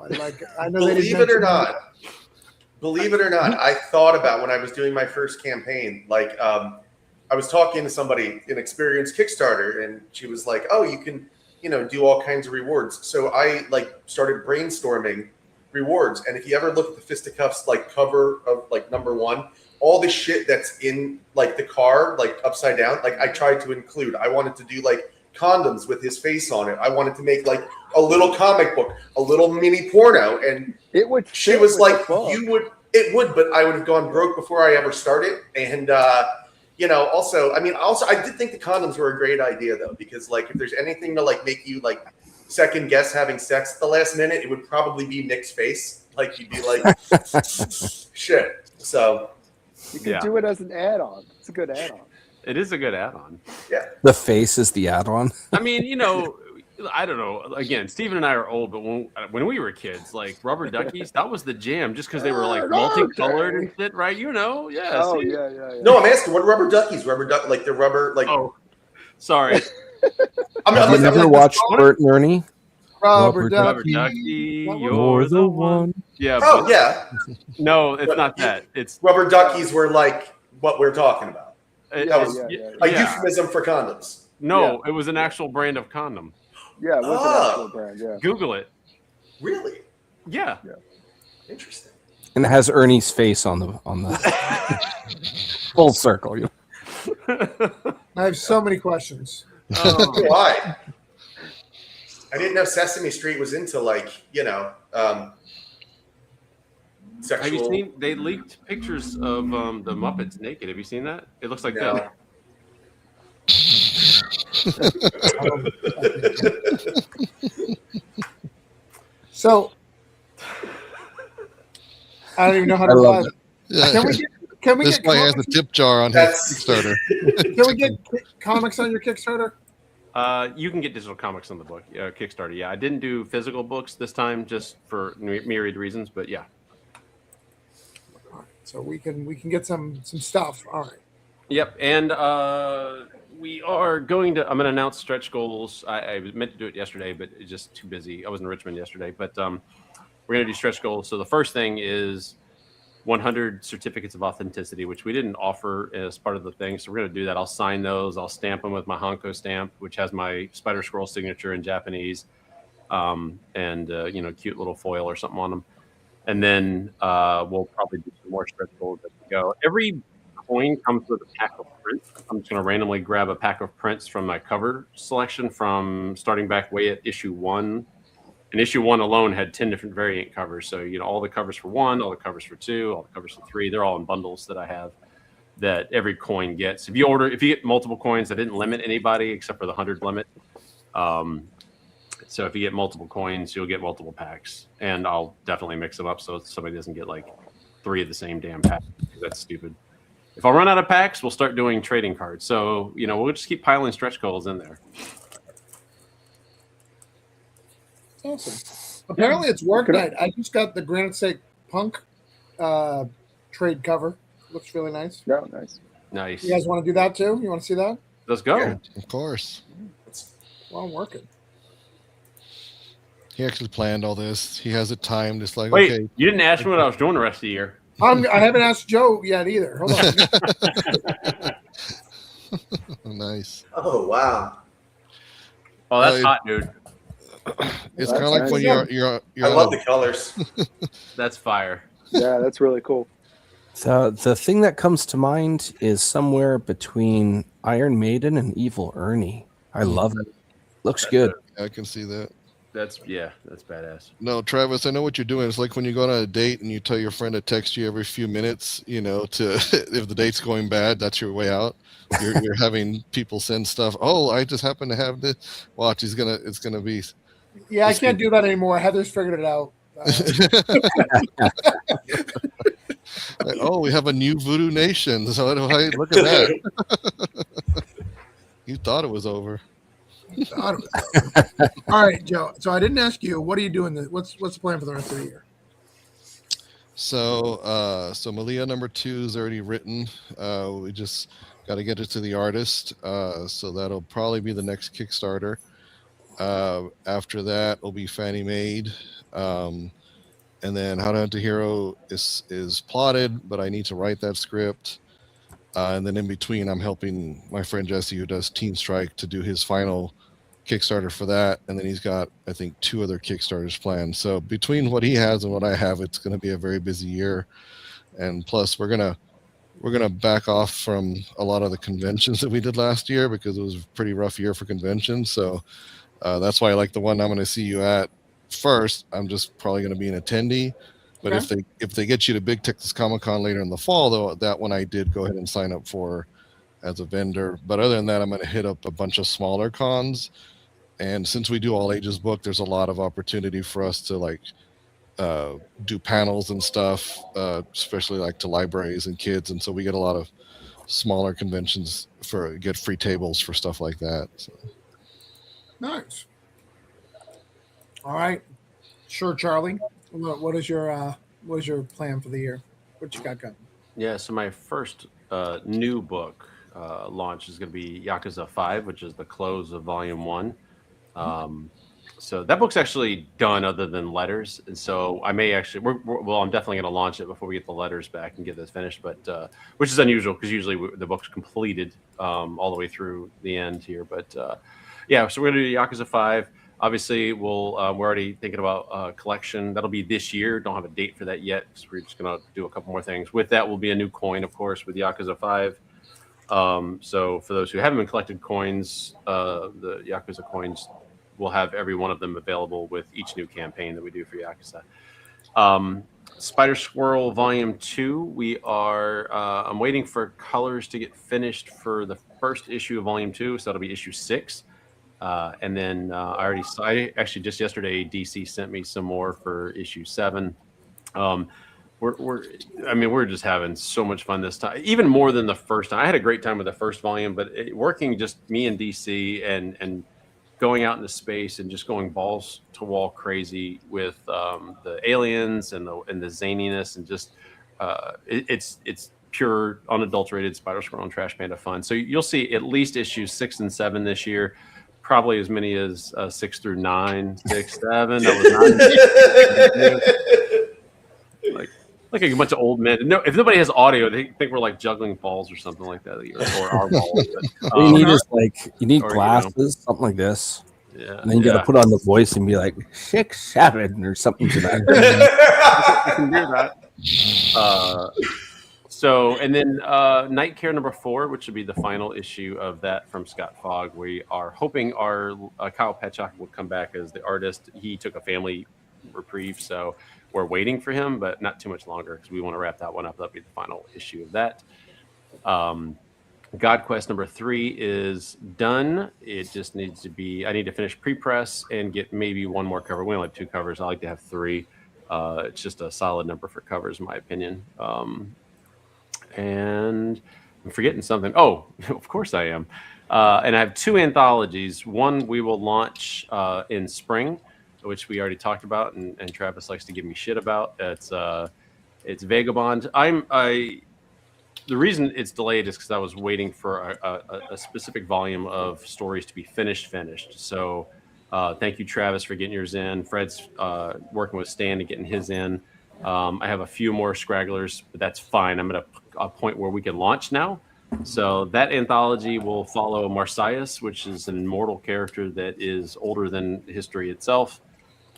I know. Believe it or not, I thought about when I was doing my first campaign, like I was talking to somebody, an experienced Kickstarter, and she was like, "Oh, you can, do all kinds of rewards." So I started brainstorming rewards, and if you ever look at the Fisticuffs cover of number 1, all the shit that's in the car upside down, I tried to include. I wanted to do condoms with his face on it. I wanted to make a little comic book, a little mini porno, and it would. She was like, it would, but I would have gone broke before I ever started. And also, I did think the condoms were a great idea though, because if there's anything to make you second guess having sex at the last minute, it would probably be Nick's face. You'd be like, shit. So you can do it as an add-on. It's a good add-on. It is a good add-on. Yeah. The face is the add-on. I mean, I don't know. Again, Steven and I are old, but when we were kids, rubber duckies, that was the jam, just because they were multicolored and shit, right? Yeah. Oh, see? yeah. No, I'm asking, what are rubber duckies? Rubber duck, the rubber, Oh, sorry. Have you never watched Bert and Ernie? Rubber Ducky, ducky, you're the one. Yeah. Oh, yeah. No, it's not that. It's rubber duckies were what we're talking about. That was a euphemism for condoms. No, it was an actual brand of condom. Yeah, it was an actual brand. Yeah. Google it. Really? Yeah. Interesting. And it has Ernie's face on the full circle. I have so many questions. Why? I didn't know Sesame Street was into sexual. Have you seen? They leaked pictures of the Muppets naked. Have you seen that? It looks like that. So I don't even know how to live. Can we This get guy has a tip jar on his Kickstarter. Can we get comics on your Kickstarter? You can get digital comics on the book Kickstarter. Yeah, I didn't do physical books this time, just for myriad reasons. But yeah. All right, so we can get some stuff. All right. Yep, and we are going to. I'm going to announce stretch goals. I was meant to do it yesterday, but it's just too busy. I was in Richmond yesterday, but we're going to do stretch goals. So the first thing is 100 certificates of authenticity, which we didn't offer as part of the thing. So we're going to do that. I'll sign those. I'll stamp them with my HANGOUT stamp, which has my Spider Scroll signature in Japanese, and cute little foil or something on them. And then we'll probably do some more stretch goals as we go. Every coin comes with a pack of prints. I'm just going to randomly grab a pack of prints from my cover selection from starting back way at issue 1. And issue 1 alone had 10 different variant covers. So, all the covers for 1, all the covers for 2, all the covers for 3, they're all in bundles that I have that every coin gets. If you get multiple coins, I didn't limit anybody except for the 100 limit. So if you get multiple coins, you'll get multiple packs. And I'll definitely mix them up so somebody doesn't get 3 of the same damn pack. That's stupid. If I run out of packs, we'll start doing trading cards. So, we'll just keep piling stretch goals in there. Awesome. Apparently it's work night. I just got the Granite State Punk trade cover. Looks really nice. Yeah, nice. Nice. You guys want to do that too? You want to see that? Let's go. Yeah, of course. Well, I'm working. He actually planned all this. He has it timed. It's like, Wait, okay. you didn't ask me what I was doing the rest of the year. I haven't asked Joe yet either. Hold on. Nice. Oh wow. Oh, that's hot, dude. It's kind of like when you're I love the colors. That's fire. Yeah, that's really cool. The thing that comes to mind is somewhere between Iron Maiden and Evil Ernie. I love it. Looks good. I can see that. That's badass. No, Travis, I know what you're doing. It's like when you go on a date and you tell your friend to text you every few minutes, to if the date's going bad, that's your way out. You're having people send stuff. Oh, I just happen to have this. Watch, it's gonna be. Yeah, I can't do that anymore. Heather's figured it out. Like, oh, we have a new Voodoo Nation. So hey, look at that. You thought it was over. All right, Joe. So I didn't ask you. What are you doing? What's the plan for the rest of the year? So Malia number 2 is already written. We just got to get it to the artist. So that'll probably be the next Kickstarter. After that will be Fannie Maid. And then How to Hunt a Hero is plotted, but I need to write that script. And then in between, I'm helping my friend Jesse, who does Teen Strike, to do his final Kickstarter for that. And then he's got, I think, 2 other Kickstarters planned. So between what he has and what I have, it's going to be a very busy year. And plus, we're gonna back off from a lot of the conventions that we did last year because it was a pretty rough year for conventions. So that's why I like the one I'm going to see you at first. I'm just probably going to be an attendee. But Okay. if they get you to Big Texas Comic Con later in the fall, though, that one I did go ahead and sign up for as a vendor. But other than that, I'm going to hit up a bunch of smaller cons. And since we do all ages book, there's a lot of opportunity for us to do panels and stuff, especially like to libraries and kids. And so we get a lot of smaller conventions get free tables for stuff like that. So. Nice. All right. Sure, Charlie. What is your plan for the year? What you got going? Yeah, so my first new book launch is going to be Yakuza 5, which is the close of Volume 1. So that book's actually done other than letters. And so I may actually, I'm definitely going to launch it before we get the letters back and get this finished, but which is unusual because usually the book's completed all the way through the end here. But yeah, so we're going to do Yakuza 5. Obviously, we're already thinking about collection. That'll be this year. Don't have a date for that yet because we're just going to do a couple more things. With that will be a new coin, of course, with Yakuza 5. So for those who haven't been collected coins, the Yakuza coins, we'll have every one of them available with each new campaign that we do for Yakuza. Spider Squirrel Volume 2, I'm waiting for colors to get finished for the first issue of Volume 2, so that'll be issue 6. And then I actually just yesterday, DC sent me some more for issue 7. We're just having so much fun this time, even more than the first time. I had a great time with the first volume, but working just me and DC and going out into space and just going balls to wall crazy with the aliens and the zaniness and just it's pure unadulterated Spider Squirrel and Trash Panda fun. So you'll see at least issues 6 and 7 this year. Probably as many as 6 through 9, 6, 7. That was like a bunch of old men. No, if nobody has audio, they think we're like juggling balls or something like that, or our balls. But, you need glasses, something like this. Yeah, and then you got to put on the voice and be like 6, 7 or something to that. You can hear that. So, and then Night Care number 4, which will be the final issue of that from Scott Fogg. We are hoping our Kyle Petchak will come back as the artist. He took a family reprieve, so we're waiting for him, but not too much longer because we want to wrap that one up. That'll be the final issue of that. God Quest number 3 is done. It just needs to be, I need to finish pre-press and get maybe one more cover. We only have 2 covers. I like to have 3. It's just a solid number for covers, in my opinion. And I'm forgetting something. Oh, of course I am. And I have 2 anthologies. One we will launch in spring, which we already talked about, and Travis likes to give me shit about. It's Vagabond. The reason it's delayed is because I was waiting for a specific volume of stories to be finished. So thank you, Travis, for getting yours in. Fred's working with Stan and getting his in. I have a few more scragglers, but that's fine. I'm at a point where we can launch now. So that anthology will follow Marsyas, which is an immortal character that is older than history itself.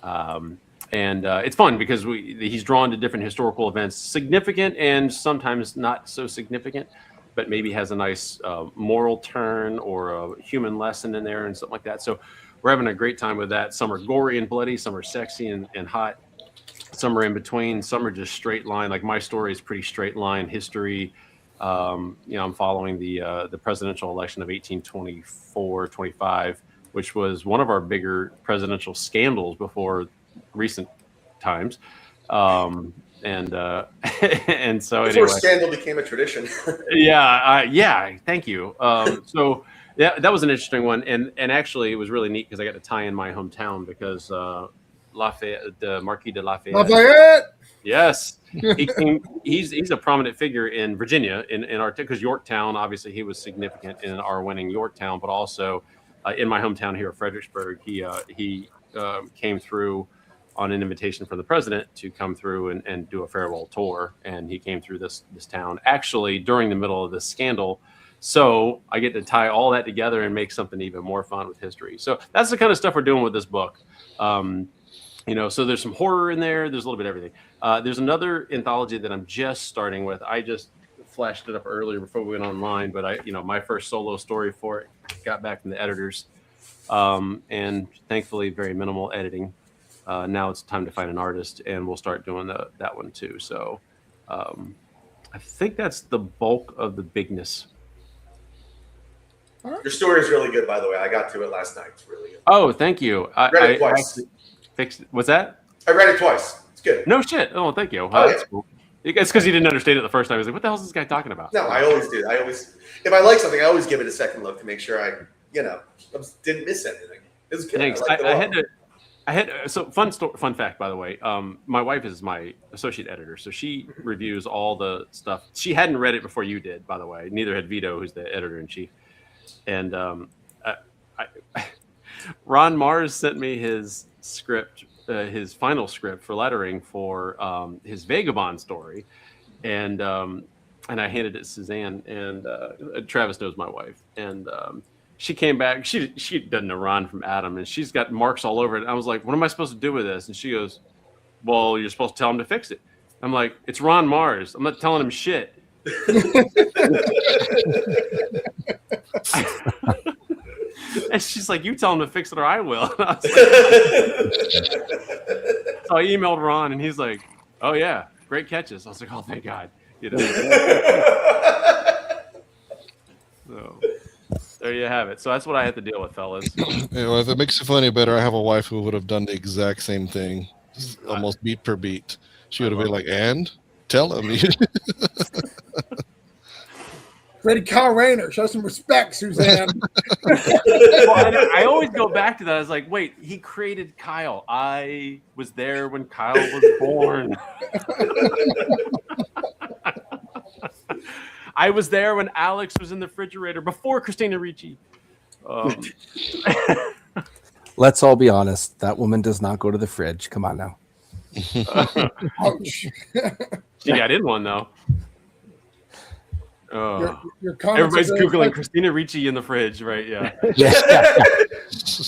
And it's fun because he's drawn to different historical events, significant and sometimes not so significant, but maybe has a nice moral turn or a human lesson in there and something like that. So we're having a great time with that. Some are gory and bloody, some are sexy and hot, some are in between, some are just straight line. Like my story is pretty straight line history. I'm following the presidential election of 1824-25, which was one of our bigger presidential scandals before recent times. And so Before anyway, scandal became a tradition. yeah, thank you. So yeah, that was an interesting one, and actually it was really neat because I got to tie in my hometown because Lafayette, the Marquis de Lafayette. Yes, he's a prominent figure in Virginia in our, because Yorktown, obviously he was significant in our winning Yorktown, but also in my hometown here of Fredericksburg, he came through on an invitation from the president to come through and do a farewell tour, and he came through this town actually during the middle of this scandal. So I get to tie all that together and make something even more fun with history. So that's the kind of stuff we're doing with this book. So there's some horror in there. There's a little bit of everything. There's another anthology that I'm just starting with. I just flashed it up earlier before we went online, but my first solo story for it got back from the editors, and thankfully very minimal editing. Now it's time to find an artist, and we'll start doing that one too. So I think that's the bulk of the bigness. Your story is really good, by the way. I got to it last night. It's really good. Oh, thank you. I read it twice. Fixed. What's that? I read it twice. It's good. No shit. Oh, thank you. That's cool. It's because you didn't understand it the first time. I was like, what the hell is this guy talking about? No, I always do. If I like something, I always give it a second look to make sure I didn't miss anything. It was good. Thanks. I had so fun fact, by the way. My wife is my associate editor, so she reviews all the stuff. She hadn't read it before you did, by the way. Neither had Vito, who's the editor in chief. And Ron Mars sent me his script, his final script for lettering for his Vagabond story, and I handed it to Suzanne, and Travis knows my wife, and she came back. She doesn't know Ron from Adam, and she's got marks all over it. And I was like, "What am I supposed to do with this?" And she goes, "Well, you're supposed to tell him to fix it." I'm like, "It's Ron Mars. I'm not telling him shit." And she's like, "You tell him to fix it, or I will." And I was like, so I emailed Ron, and he's like, "Oh yeah, great catches." I was like, "Oh, thank God." So there you have it. So that's what I had to deal with, fellas. If it makes it funny better, I have a wife who would have done the exact same thing, almost beat per beat. She would have been like, "And tell him." Freddie Kyle Rayner, show some respect, Suzanne. I always go back to that. I was like, wait, he created Kyle. I was there when Kyle was born. I was there when Alex was in the refrigerator before Christina Ricci. Let's all be honest. That woman does not go to the fridge. Come on now. Ouch. She got in one, though. Your comments everybody's Googling Christina Ricci in the fridge, right? Yeah.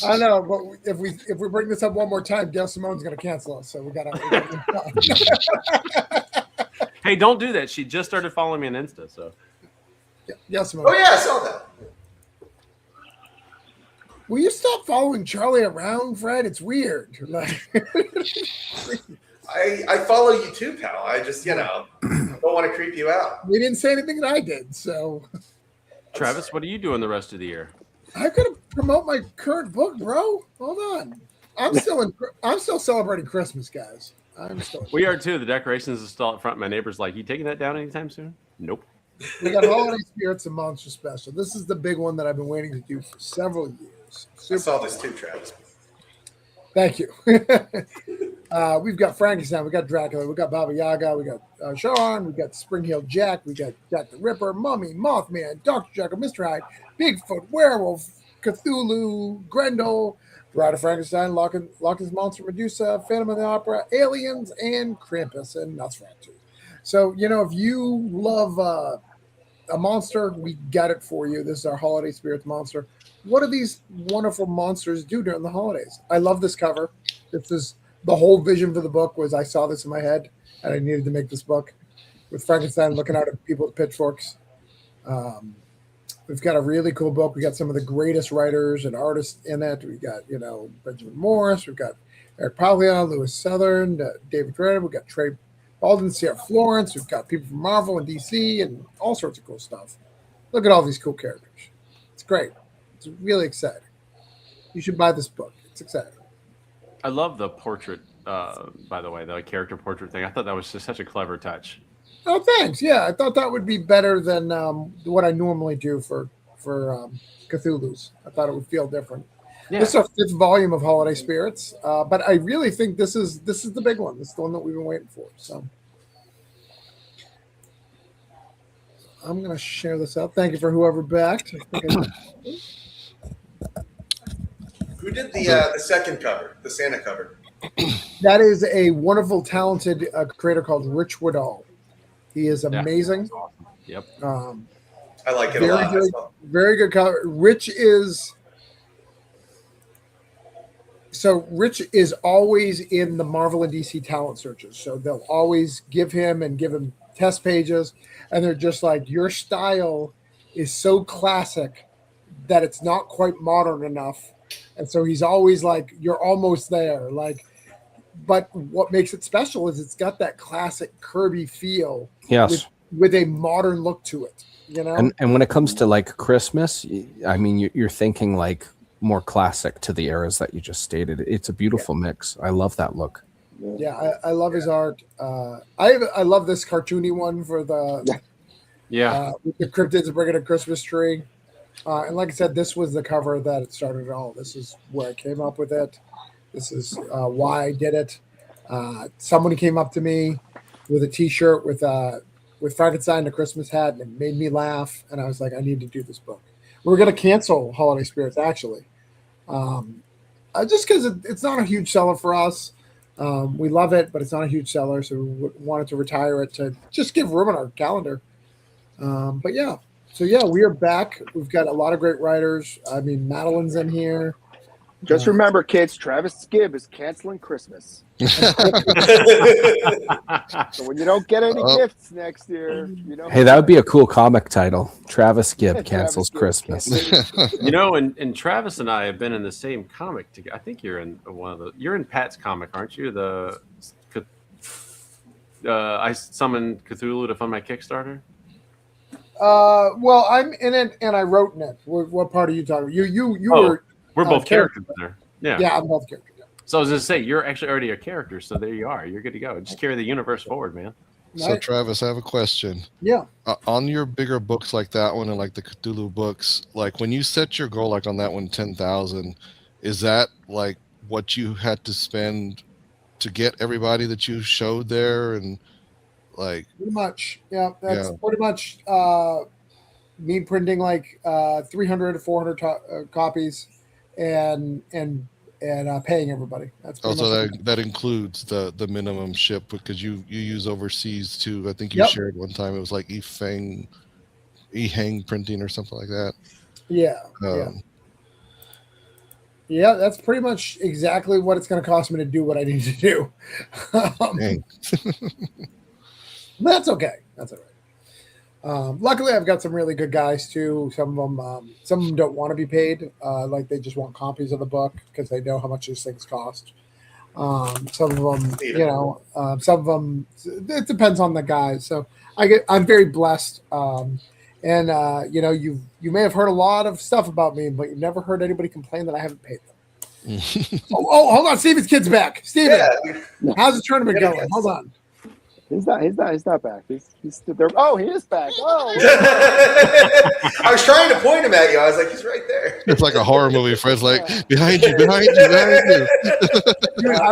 I know, but if we bring this up one more time, Gail Simone's going to cancel us. So we got to. Hey, don't do that. She just started following me on Insta. So. Yeah, Simone. Oh yeah, I saw that. Will you stop following Charlie around, Fred? It's weird. I follow you too, pal. I just, don't want to creep you out. We didn't say anything that I did, so. Travis, what are you doing the rest of the year? I'm gonna promote my current book, bro. Hold on. I'm still celebrating Christmas, guys. We are too. The decorations is still up front. My neighbor's like, "You taking that down anytime soon?" Nope. We got Holiday Spirits and Monster Special. This is the big one that I've been waiting to do for several years. I saw this too, Travis. Thank you. We've got Frankenstein, we got Dracula, we got Baba Yaga, we got Sean, we got Spring-Heeled Jack, we got Jack the Ripper, Mummy, Mothman, Dr. Jekyll, Mr. Hyde, Bigfoot, Werewolf, Cthulhu, Grendel, Bride of Frankenstein, Loch Ness Monster, Medusa, Phantom of the Opera, Aliens, and Krampus, and Nosferatu. So, if you love a monster, we got it for you. This is our Holiday Spirits monster. What do these wonderful monsters do during the holidays? I love this cover. This is the whole vision for the book was I saw this in my head and I needed to make this book with Frankenstein looking out at people with pitchforks. We've got a really cool book. We got some of the greatest writers and artists in it. We got, Benjamin Morris. We've got Eric Paglia, Lewis Southern, David Dredd. We've got Trey Baldwin, Sierra Florence. We've got people from Marvel and DC and all sorts of cool stuff. Look at all these cool characters. It's great. It's really exciting. You should buy this book. It's exciting. I love the portrait, by the way, the character portrait thing. I thought that was just such a clever touch. Oh, thanks. Yeah, I thought that would be better than what I normally do for Cthulhu's. I thought it would feel different. Yeah. This is our 5th volume of Holiday Spirits, but I really think this is the big one. This is the one that we've been waiting for. So I'm going to share this out. Thank you for whoever backed. Who did the second cover, the Santa cover? That is a wonderful, talented creator called Rich Woodall. He is amazing. Awesome. Yep. I like it a lot. Good, very good cover. Rich is always in the Marvel and DC talent searches. So they'll always give him test pages, and they're just like, your style is so classic that it's not quite modern enough. And so he's always like, you're almost there. Like, but what makes it special is it's got that classic Kirby feel. Yes. With a modern look to it, And when it comes to like Christmas, I mean, you're thinking like more classic to the eras that you just stated. It's a beautiful mix. I love that look. Yeah, I love his art. I love this cartoony one for the with the cryptids bringing a Christmas tree. And like I said, this was the cover that it started it all. This is where I came up with it. This is why I did it. Someone came up to me with a T-shirt with Frankenstein and a Christmas hat, and it made me laugh. And I was like, I need to do this book. We're going to cancel Holiday Spirits, actually, just because it's not a huge seller for us. We love it, but it's not a huge seller, so we wanted to retire it to just give room on our calendar. But yeah, so yeah, we are back. We've got a lot of great writers. I mean, Madeline's in here. Just remember, kids, Travis Gibb is canceling Christmas. So when you don't get any gifts next year, Hey, that would be a cool comic title. Travis Gibb cancels Christmas. And Travis and I have been in the same comic together. I think you're in you're in Pat's comic, aren't you? I summoned Cthulhu to fund my Kickstarter. Well, I'm in it, and I wrote in it. What part are you talking about? You were. We're both characters there. Yeah, I'm both characters. Yeah. So I was going to say, you're actually already a character, so there you are. You're good to go. Just carry the universe forward, man. So, Travis, I have a question. Yeah. On your bigger books like that one and like the Cthulhu books, like when you set your goal, like on that one, 10,000, is that like what you had to spend to get everybody that you showed there? And like, pretty much. Yeah. That's pretty much me printing like 300 to 400 copies. And paying everybody. That's also that includes the minimum ship, because you use overseas too. I think you shared one time it was like E-Hang printing or something like that. Yeah. Yeah, that's pretty much exactly what it's going to cost me to do what I need to do. That's okay. That's all right. Luckily, I've got some really good guys too. Some of them don't want to be paid. Like they just want copies of the book because they know how much these things cost. Some of them, some of them, it depends on the guys. So I'm very blessed. You may have heard a lot of stuff about me, but you've never heard anybody complain that I haven't paid them. Hold on, Steven's kid's back. Steven, how's the tournament going? Hold on. He's not back. He's still there. Oh, he is back. Oh. I was trying to point him at you. I was like, he's right there. It's like a horror movie. Fred's like, behind you. Dude, I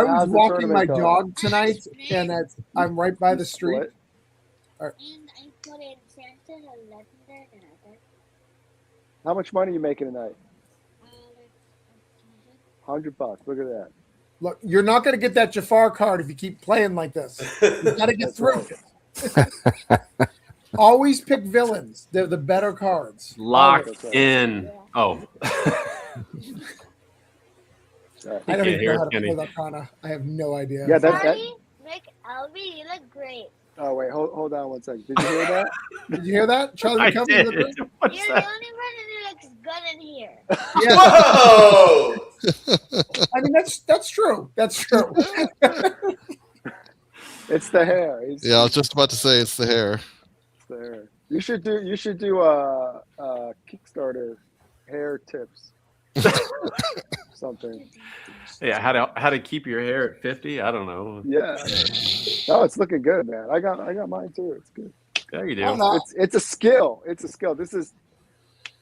was walking my dog tonight, and I'm right by the street. And I put in Santa and Legendary and other. How much money are you making tonight? $100. Look at that. Look, you're not going to get that Jafar card if you keep playing like this. You've got to get through it. Always pick villains. They're the better cards. Lock in. Oh. I don't even know how to play that Kana. I have no idea. Yeah, Sorry, Nick, Albie, you look great. Oh wait, hold on one second. Did you hear that? Did you hear that? Charlie, I you coming to the did. room? What's You're the that? only person who looks good in here. Yeah, Whoa! I mean that's true. That's true. It's the hair. Yeah, I was just about to say it's the hair. It's the hair. You should do Kickstarter hair tips. Something. Yeah, how to keep your hair at 50? I don't know. Yeah. No, it's looking good, man. I got mine too. It's good. Yeah, you I don't do. know. It's a skill. It's a skill. This is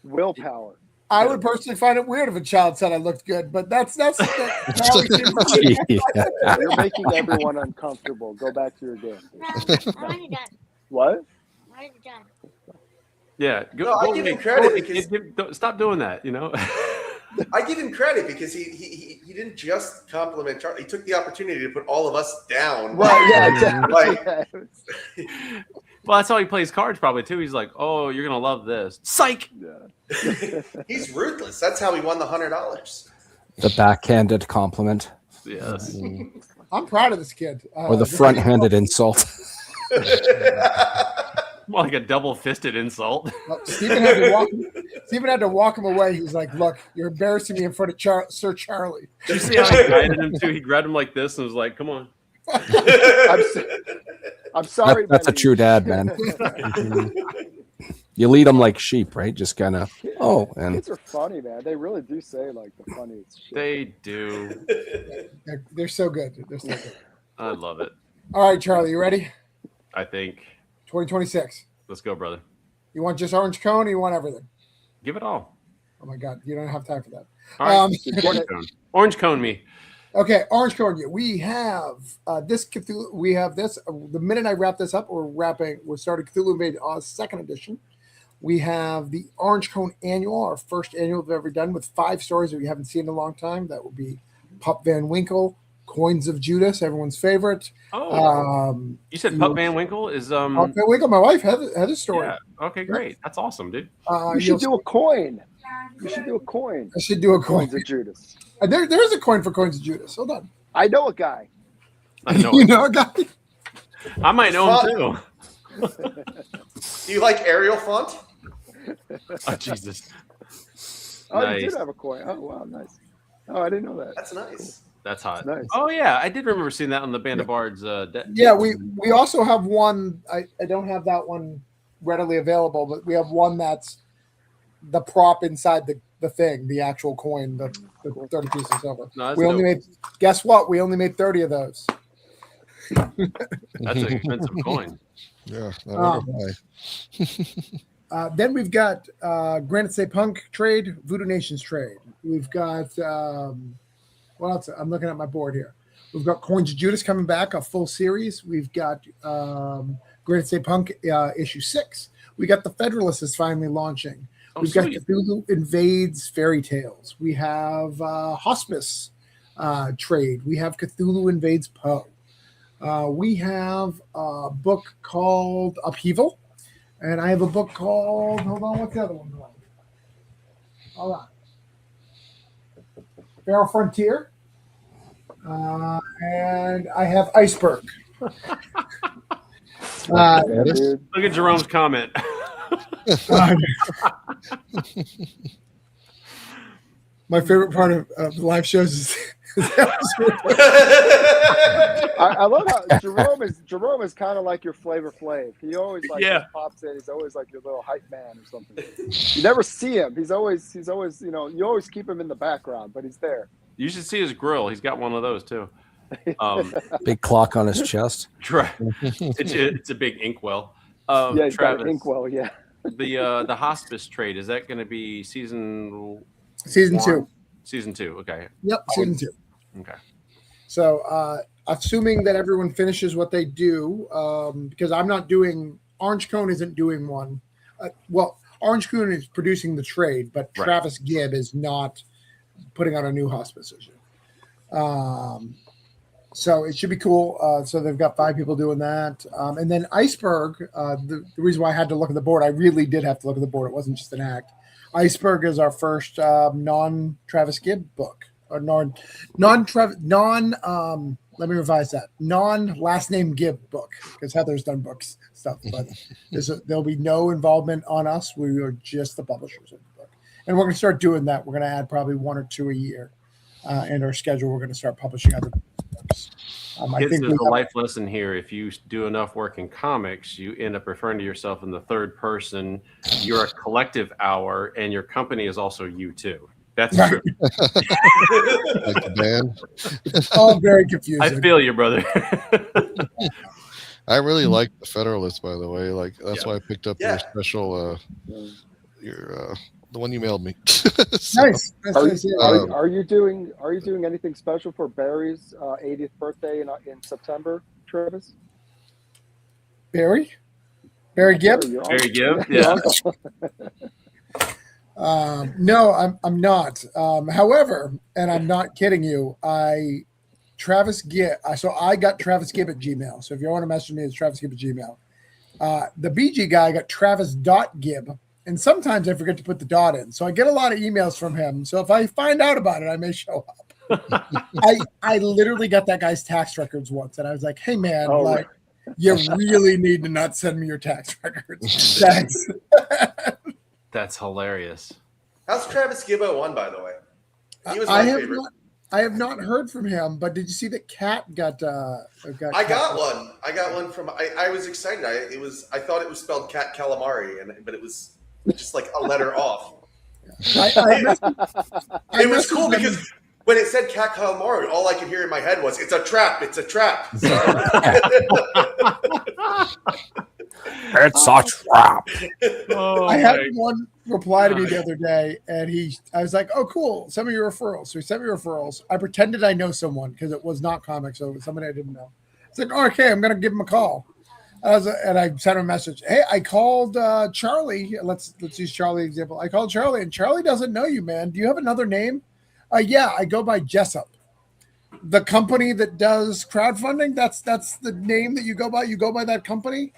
willpower. I would personally find it weird if a child said I looked good, but that's how we Gee. You're making everyone uncomfortable. Go back to your game. No, I'm already done. What? I'm already done. Yeah, No, I give him credit because stop doing that. You know. I give him credit because he didn't just compliment Charlie. He took the opportunity to put all of us down. Right. Yeah. Exactly. Like- Yeah. Well, that's how he plays cards, probably too. He's like, "Oh, you're gonna love this." Psych. Yeah. He's ruthless. That's how he won the $100. The backhanded compliment Yes. I'm proud of this kid. or the front-handed insult. More like a double-fisted insult. Stephen had to walk him away. He's like, "Look, you're embarrassing me in front of Sir Charlie." Did you see how he guided him too? He grabbed him like this and was like, "Come on." I'm sorry. That's a buddy. true dad, man. You lead them like sheep, right? Just kind of, and Kids are funny, man. They really do say like the funniest shit. They do. They're so good. They're so good. I love it. All right, Charlie, you ready? I think. 2026. Let's go, brother. You want just orange cone or you want everything? Give it all. Oh my God, you don't have time for that. All right. Um, Orange cone. Orange cone me. Okay, orange cone. We have this Cthulhu. We have this. The minute I wrap this up, we're starting Cthulhu Invade second edition. We have the Orange Cone Annual, our first annual we've ever done, with 5 stories that we haven't seen in a long time. That will be Pup Van Winkle, Coins of Judas, everyone's favorite. Oh, you said Pup Van Winkle is Pup Van Winkle. My wife had a story. Yeah. Okay, great. That's awesome, dude. You should do a coin. You should do a coin. I should do a coin. Coins of Judas. There's a coin for Coins of Judas. Hold on. I know a guy. I know. You know a guy? I might know him too. Do you like Arial font? Oh, Jesus. Oh, Nice. you did have a coin. Oh, wow, nice. Oh, I didn't know that. That's nice. That's hot. Nice. Oh yeah, I did remember seeing that on the Band of Bards. Yeah, we also have one. I don't have that one readily available, but we have one that's the prop inside the thing, the actual coin, the 30 pieces of silver. No, that's We only dope. made. Guess what? We only made 30 of those. That's an expensive coin. Yeah, I wonder why. Then we've got Granite State Punk trade, Voodoo Nations trade. We've got what else? I'm looking at my board here. We've got Coins of Judas coming back, a full series. We've got Granite State Punk issue 6. We got the Federalist is finally launching. Oh, We've got sweet. Cthulhu Invades Fairy Tales. We have Hospice trade. We have Cthulhu Invades Poe. We have a book called Upheaval. And I have a book called, hold on, what's the other one called? Hold on. Feral Frontier. And I have Iceberg. Yeah, dude. Look at Jerome's comment. My favorite part of the live shows is I love how Jerome is kind of like your Flavor Flav. He always Yeah. just pops in. He's always like your little hype man or something. You never see him. He's always you always keep him in the background, but he's there. You should see his grill. He's got one of those too. big clock on his chest. It's a big inkwell. Yeah, he's got Travis, an inkwell. Yeah. the hospice trade, is that going to be season season 2. 1? Season 2, okay. Yep, season 2. Okay. So, assuming that everyone finishes what they do, because I'm not doing, Orange Cone isn't doing one. Well, Orange Cone is producing the trade, but Right. Travis Gibb is not putting out a new hospice issue. So it should be cool. So they've got 5 people doing that. And then Iceberg, the reason why I had to look at the board, I really did have to look at the board. It wasn't just an act. Iceberg is our first non-Travis Gibb book. Or let me revise that. Non-last name Gibb book, because Heather's done books stuff, but there'll be no involvement on us. We are just the publishers of the book, and we're going to start doing that. We're going to add probably 1 or 2 a year in our schedule. We're going to start publishing other books. I Kids, think there's a life lesson here. If you do enough work in comics, you end up referring to yourself in the third person. You're a collective hour, and your company is also you too. That's true. Like the band. It's all very confusing. I feel you, brother. I really like the Federalist, by the way. Like that's why I picked up Yeah. your special, the one you mailed me. So, Nice. That's nice. Are you doing anything special for Barry's 80th birthday in September, Travis? Barry Gibb? Very good. Yeah. No, I'm not. However, and I'm not kidding you, Travis Gibb. So I got Travis Gibb at Gmail. So if you want to message me, it's Travis Gibb at Gmail. The BG guy got Travis.Gibb, and sometimes I forget to put the dot in. So I get a lot of emails from him. So if I find out about it, I may show up. I literally got that guy's tax records once, and I was like, "Hey man, Right. you really need to not send me your tax records." Thanks. That's hilarious. How's Travis Gibbo one, by the way? He was my favorite. I have not heard from him, but did you see that Cat got? I got one. I got one from. I was excited. I thought it was spelled Cat Calamari, but it was just like a letter off. It was cool because when it said Cat Calamari, all I could hear in my head was, "It's a trap! It's a trap!" It's a trap. Oh, I had one reply to me the other day, and I was like, "Oh, cool! Send me your referrals." So he sent me referrals. I pretended I know someone because it was not comics, so it was somebody I didn't know. It's like, oh, "Okay, I'm gonna give him a call." And I sent him a message. Hey, I called Charlie. Let's use Charlie example. I called Charlie, and Charlie doesn't know you, man. Do you have another name? Yeah, I go by Jessup. The company that does crowdfunding, that's the name that you go by. You go by that company.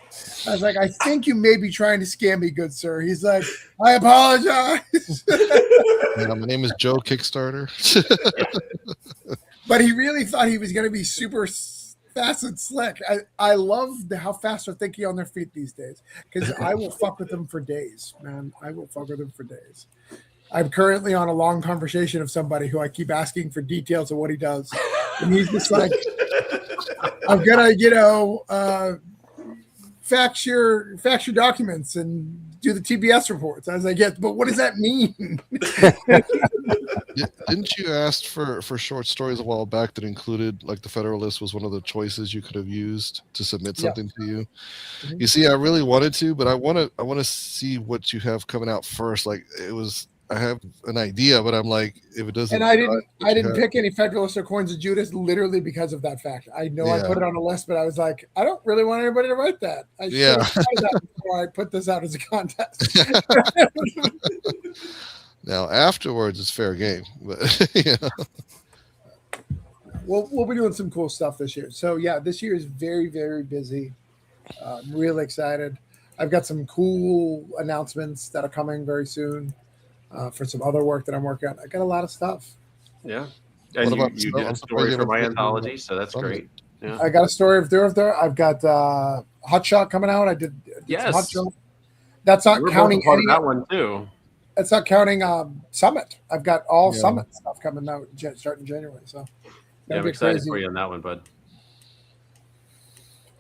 I was like, I think you may be trying to scam me, good sir. He's like, I apologize. yeah, my name is Joe Kickstarter. But he really thought he was going to be super fast and slick. I love how fast they're thinking on their feet these days, because I will fuck with them for days, man. I will fuck with them for days. I'm currently on a long conversation of somebody who I keep asking for details of what he does. And he's just like, I'm going to, fax your documents and do the TBS reports. I was like, yes, but what does that mean? Didn't you ask for short stories a while back that included, like, the Federalist was one of the choices you could have used to submit something to you? Mm-hmm. You see, I really wanted to, but I want to see what you have coming out first. Like, I have an idea, but I'm like, if it doesn't. And I didn't pick any Federalist or Coins of Judas literally because of that fact. I know I put it on a list, but I was like, I don't really want anybody to write that. I should have tried that before I put this out as a contest. Now afterwards, it's fair game, but yeah. We'll be doing some cool stuff this year. So yeah, this year is very, very busy. I'm really excited. I've got some cool announcements that are coming very soon. For some other work that I'm working on. I got a lot of stuff. Yeah. And What about you did a story for my anthology, so that's great. Yeah. I got a story of there. I've got Hot Shot coming out. I did some Hot Shot. That's not counting part any. of that one too. That's not counting Summit. I've got all Summit stuff coming out starting January. So yeah, I'm excited for you on that one, bud.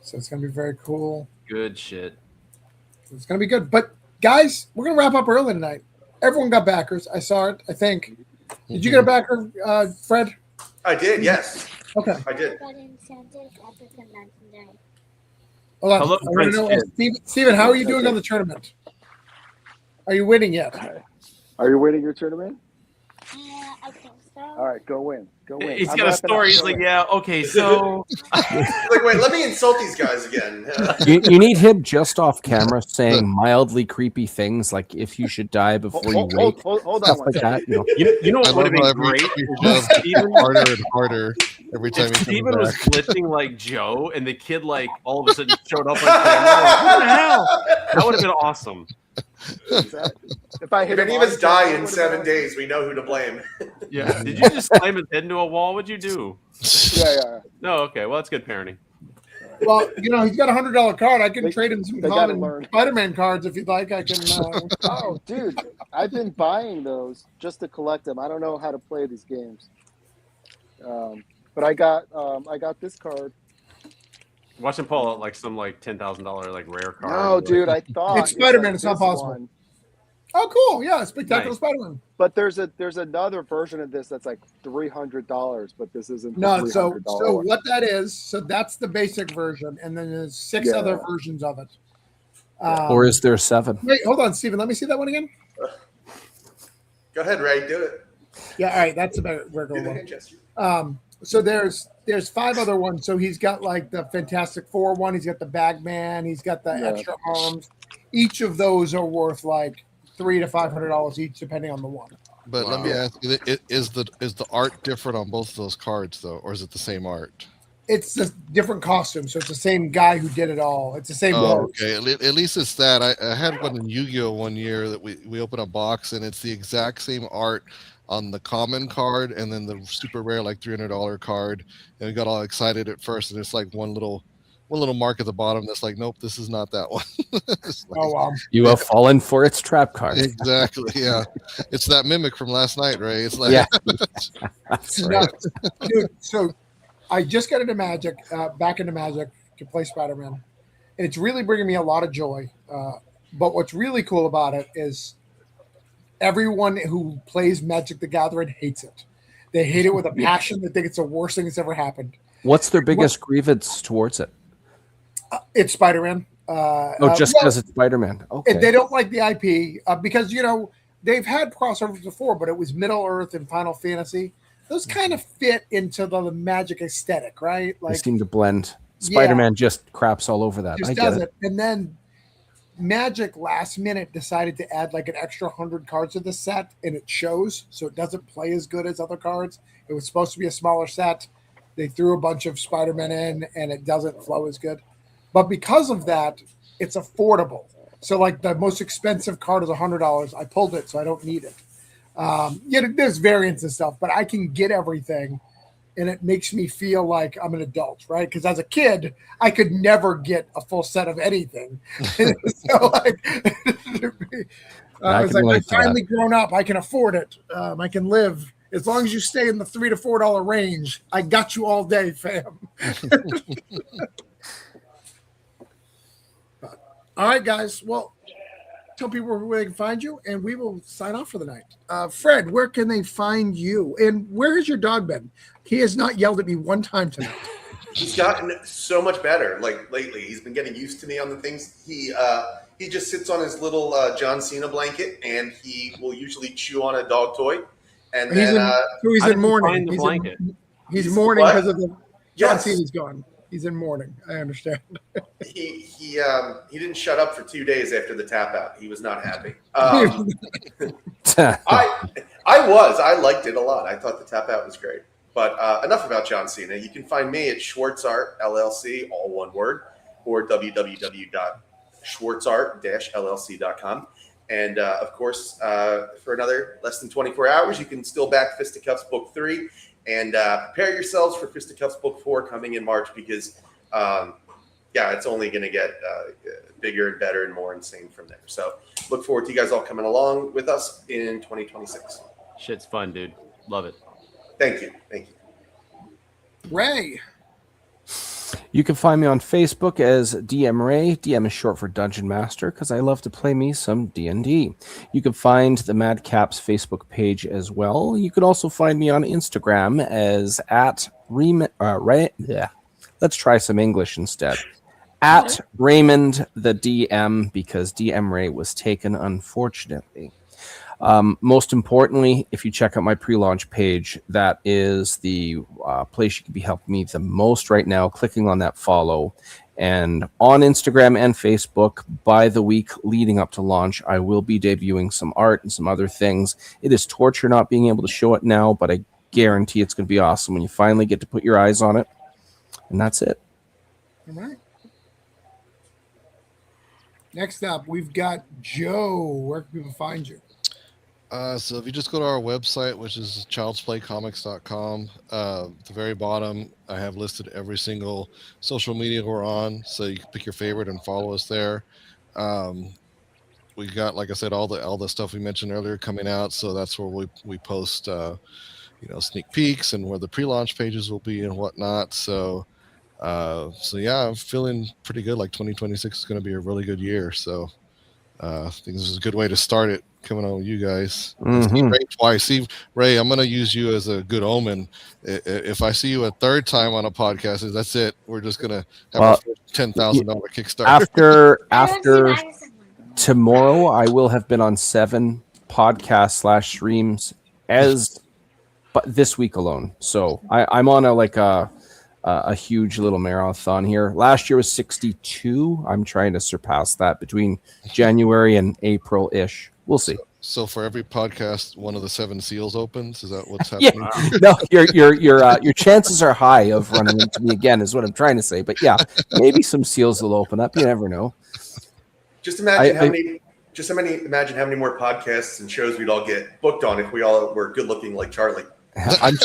So it's gonna be very cool. Good shit. It's gonna be good. But guys, we're gonna wrap up early tonight. Everyone got backers. I saw it, I think. Did you get a backer, Fred? I did, yes. Okay. I did. Got incentive after the legendary. Hold on. Hello, I wanna know, Fred. Steven, how are you doing on the tournament? Are you winning yet? Are you winning your tournament? I think so. All right, go win. Go win. He's I'm got a wrapping up. story. He's Go like, win. yeah, okay, so Like, wait, let me insult these guys again. You need him just off camera saying mildly creepy things like if you should die before you wake, Hold on stuff one like second. that. You know. you know I what would love have how been every great? you If shove Steven, harder and harder every time if he Steven comes was back. glitching like Joe and the kid like all of a sudden showed up on camera, like, what the hell? That would have been awesome. Exactly. If I If hit any him of us on die camera, in would've 7 been days, we know who to blame. Yeah. Did you just slam his head into a wall? What'd you do? awesome. Yeah. No. Okay. Well, that's good parenting. Well, he's got $100 card. I can They- trade him some they gotta common learn. Spider-Man cards if you'd like. I can. Oh, dude, I've been buying those just to collect them. I don't know how to play these games, but I got this card. Watch him pull out like some like $10,000 like rare card. No, dude, I thought It's Spider-Man, like it's not this possible. one, Oh, cool! Yeah, Spectacular Nice. Spider-Man. but there's another version of this that's like $300, but this isn't the No, $300 so one. what that is? So that's the basic version, and then there's 6 Yeah. other versions of it. Or is there 7? Wait, hold on, Steven. Let me see that one again. Go ahead, Ray. Do it. Yeah, all right. That's about where Do we're the going. hand gesture. So there's 5 other ones. So he's got like the Fantastic Four one. He's got the Bagman. He's got the Yeah. extra arms. Each of those are worth like $300 to $500 each, depending on the one. But let Wow. me ask you: is the art different on both of those cards, though, or is it the same art? It's just different costumes, so it's the same guy who did it all. It's the same. Oh, work. okay. At least it's that. I had one in Yu-Gi-Oh one year that we opened a box, and it's the exact same art on the common card and then the super rare like $300 card, and we got all excited at first, and it's like one little mark at the bottom that's like, nope, this is not that one. It's like- Oh wow. You have fallen for its trap card. exactly, yeah. It's that mimic from last night, Ray. It's like, Yeah. That's No, right. dude, so I just got into Magic, back into Magic to play Spider-Man, and it's really bringing me a lot of joy. But what's really cool about it is everyone who plays Magic the Gathering hates it. They hate it with a passion. They think it's the worst thing that's ever happened. What's their biggest grievance towards it? It's Spider-Man. Oh, just well, because it's Spider-Man. they Okay. don't like the IP because they've had crossovers before, but it was Middle Earth and Final Fantasy. Those kind of fit into the Magic aesthetic, right? They Like seem to blend. Yeah. Spider-Man just craps all over that. just I get does it. it. And then Magic last minute decided to add like an extra 100 cards to the set, and it shows, so it doesn't play as good as other cards. It was supposed to be a smaller set. They threw a bunch of Spider-Man in, and it doesn't flow as good. But because of that, it's affordable. So like the most expensive card is $100. I pulled it, so I don't need it. There's variants and stuff, but I can get everything, and it makes me feel like I'm an adult, right? Because as a kid, I could never get a full set of anything. So like, I was like, relate I've to that. finally grown up. I can afford it. I can live as long as you stay in the $3 to $4 range. I got you all day, fam. All right, guys. Well, tell people where they can find you, and we will sign off for the night. Fred, where can they find you? And where has your dog been? He has not yelled at me one time tonight. He's gotten so much better. Like lately, he's been getting used to me on the things. He just sits on his little John Cena blanket, and he will usually chew on a dog toy. And He's then he's How in did you mourning. find the blanket? He's mourning what? because of the John Yes. Cena's gone. He's in mourning. I understand. he didn't shut up for 2 days after the tap out. He was not happy. I liked it a lot. I thought the tap out was great. But enough about John Cena. You can find me at Schwartz Art LLC, all one word, or www.schwartzart-llc.com. And of course, for another less than 24 hours, you can still back Fisticuffs Book 3 and prepare yourselves for Fisticuffs Book 4 coming in March because, it's only going to get bigger and better and more insane from there. So look forward to you guys all coming along with us in 2026. Shit's fun, dude. Love it. Thank you. Thank you. Ray. You can find me on Facebook as DM Ray. DM is short for Dungeon Master because I love to play me some D&D. You can find the Madcaps Facebook page as well. You can also find me on Instagram as at Let's try some English instead. At Raymond the DM because DM Ray was taken unfortunately. Most importantly, if you check out my pre-launch page, that is the place you can be helping me the most right now, clicking on that follow. And on Instagram and Facebook, by the week leading up to launch, I will be debuting some art and some other things. It is torture not being able to show it now, but I guarantee it's going to be awesome when you finally get to put your eyes on it. And that's it. All right. Next up, we've got Joe. Where can people find you? So if you just go to our website, which is childsplaycomics.com, at the very bottom, I have listed every single social media we're on, so you can pick your favorite and follow us there. We got, like I said, all the stuff we mentioned earlier coming out, so that's where we post, sneak peeks and where the pre-launch pages will be and whatnot. So yeah, I'm feeling pretty good. Like 2026 is going to be a really good year. So I think this is a good way to start it, coming on with you guys. See Ray twice. See, Ray, I'm going to use you as a good omen. If I see you a third time on a podcast, that's it. We're just going to have a $10,000 Kickstarter. After tomorrow, I will have been on 7 podcasts / streams but this week alone. So I'm on a huge little marathon here. Last year was 62. I'm trying to surpass that between January and April-ish. We'll see. So for every podcast, one of the 7 seals opens. Is that what's happening? No, your chances are high of running into me again, is what I'm trying to say. But yeah, maybe some seals will open up. You never know. Just imagine imagine how many more podcasts and shows we'd all get booked on if we all were good looking like Charlie. I'm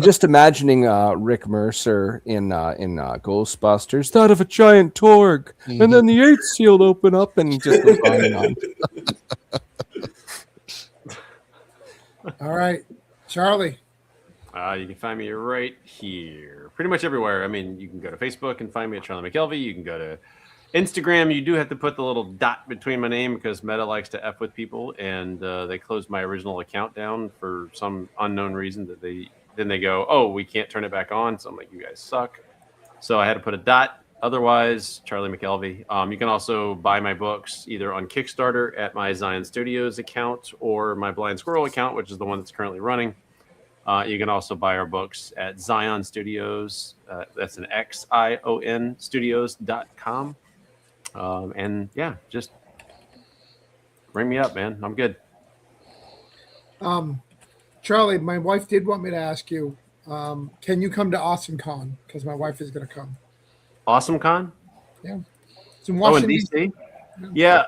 just imagining Rick Mercer in Ghostbusters, that of a giant Torg, and then the 8th seal would open up and just goes on and on. All right, Charlie. You can find me right here, pretty much everywhere. I mean, you can go to Facebook and find me at Charlie McKelvey. You can go to Instagram. You do have to put the little dot between my name because Meta likes to F with people, and they closed my original account down for some unknown reason. That they go, oh, we can't turn it back on. So I'm like, you guys suck. So I had to put a dot. Otherwise, Charlie McKelvey. You can also buy my books either on Kickstarter at my Zion Studios account or my Blind Squirrel account, which is the one that's currently running. You can also buy our books at Zion Studios. That's an XION Studios.com. And yeah, just ring me up, man. I'm good. Charlie, my wife did want me to ask you, can you come to Awesome Con? Because my wife is going to come. Awesome Con? Yeah. It's in Washington, DC? Yeah.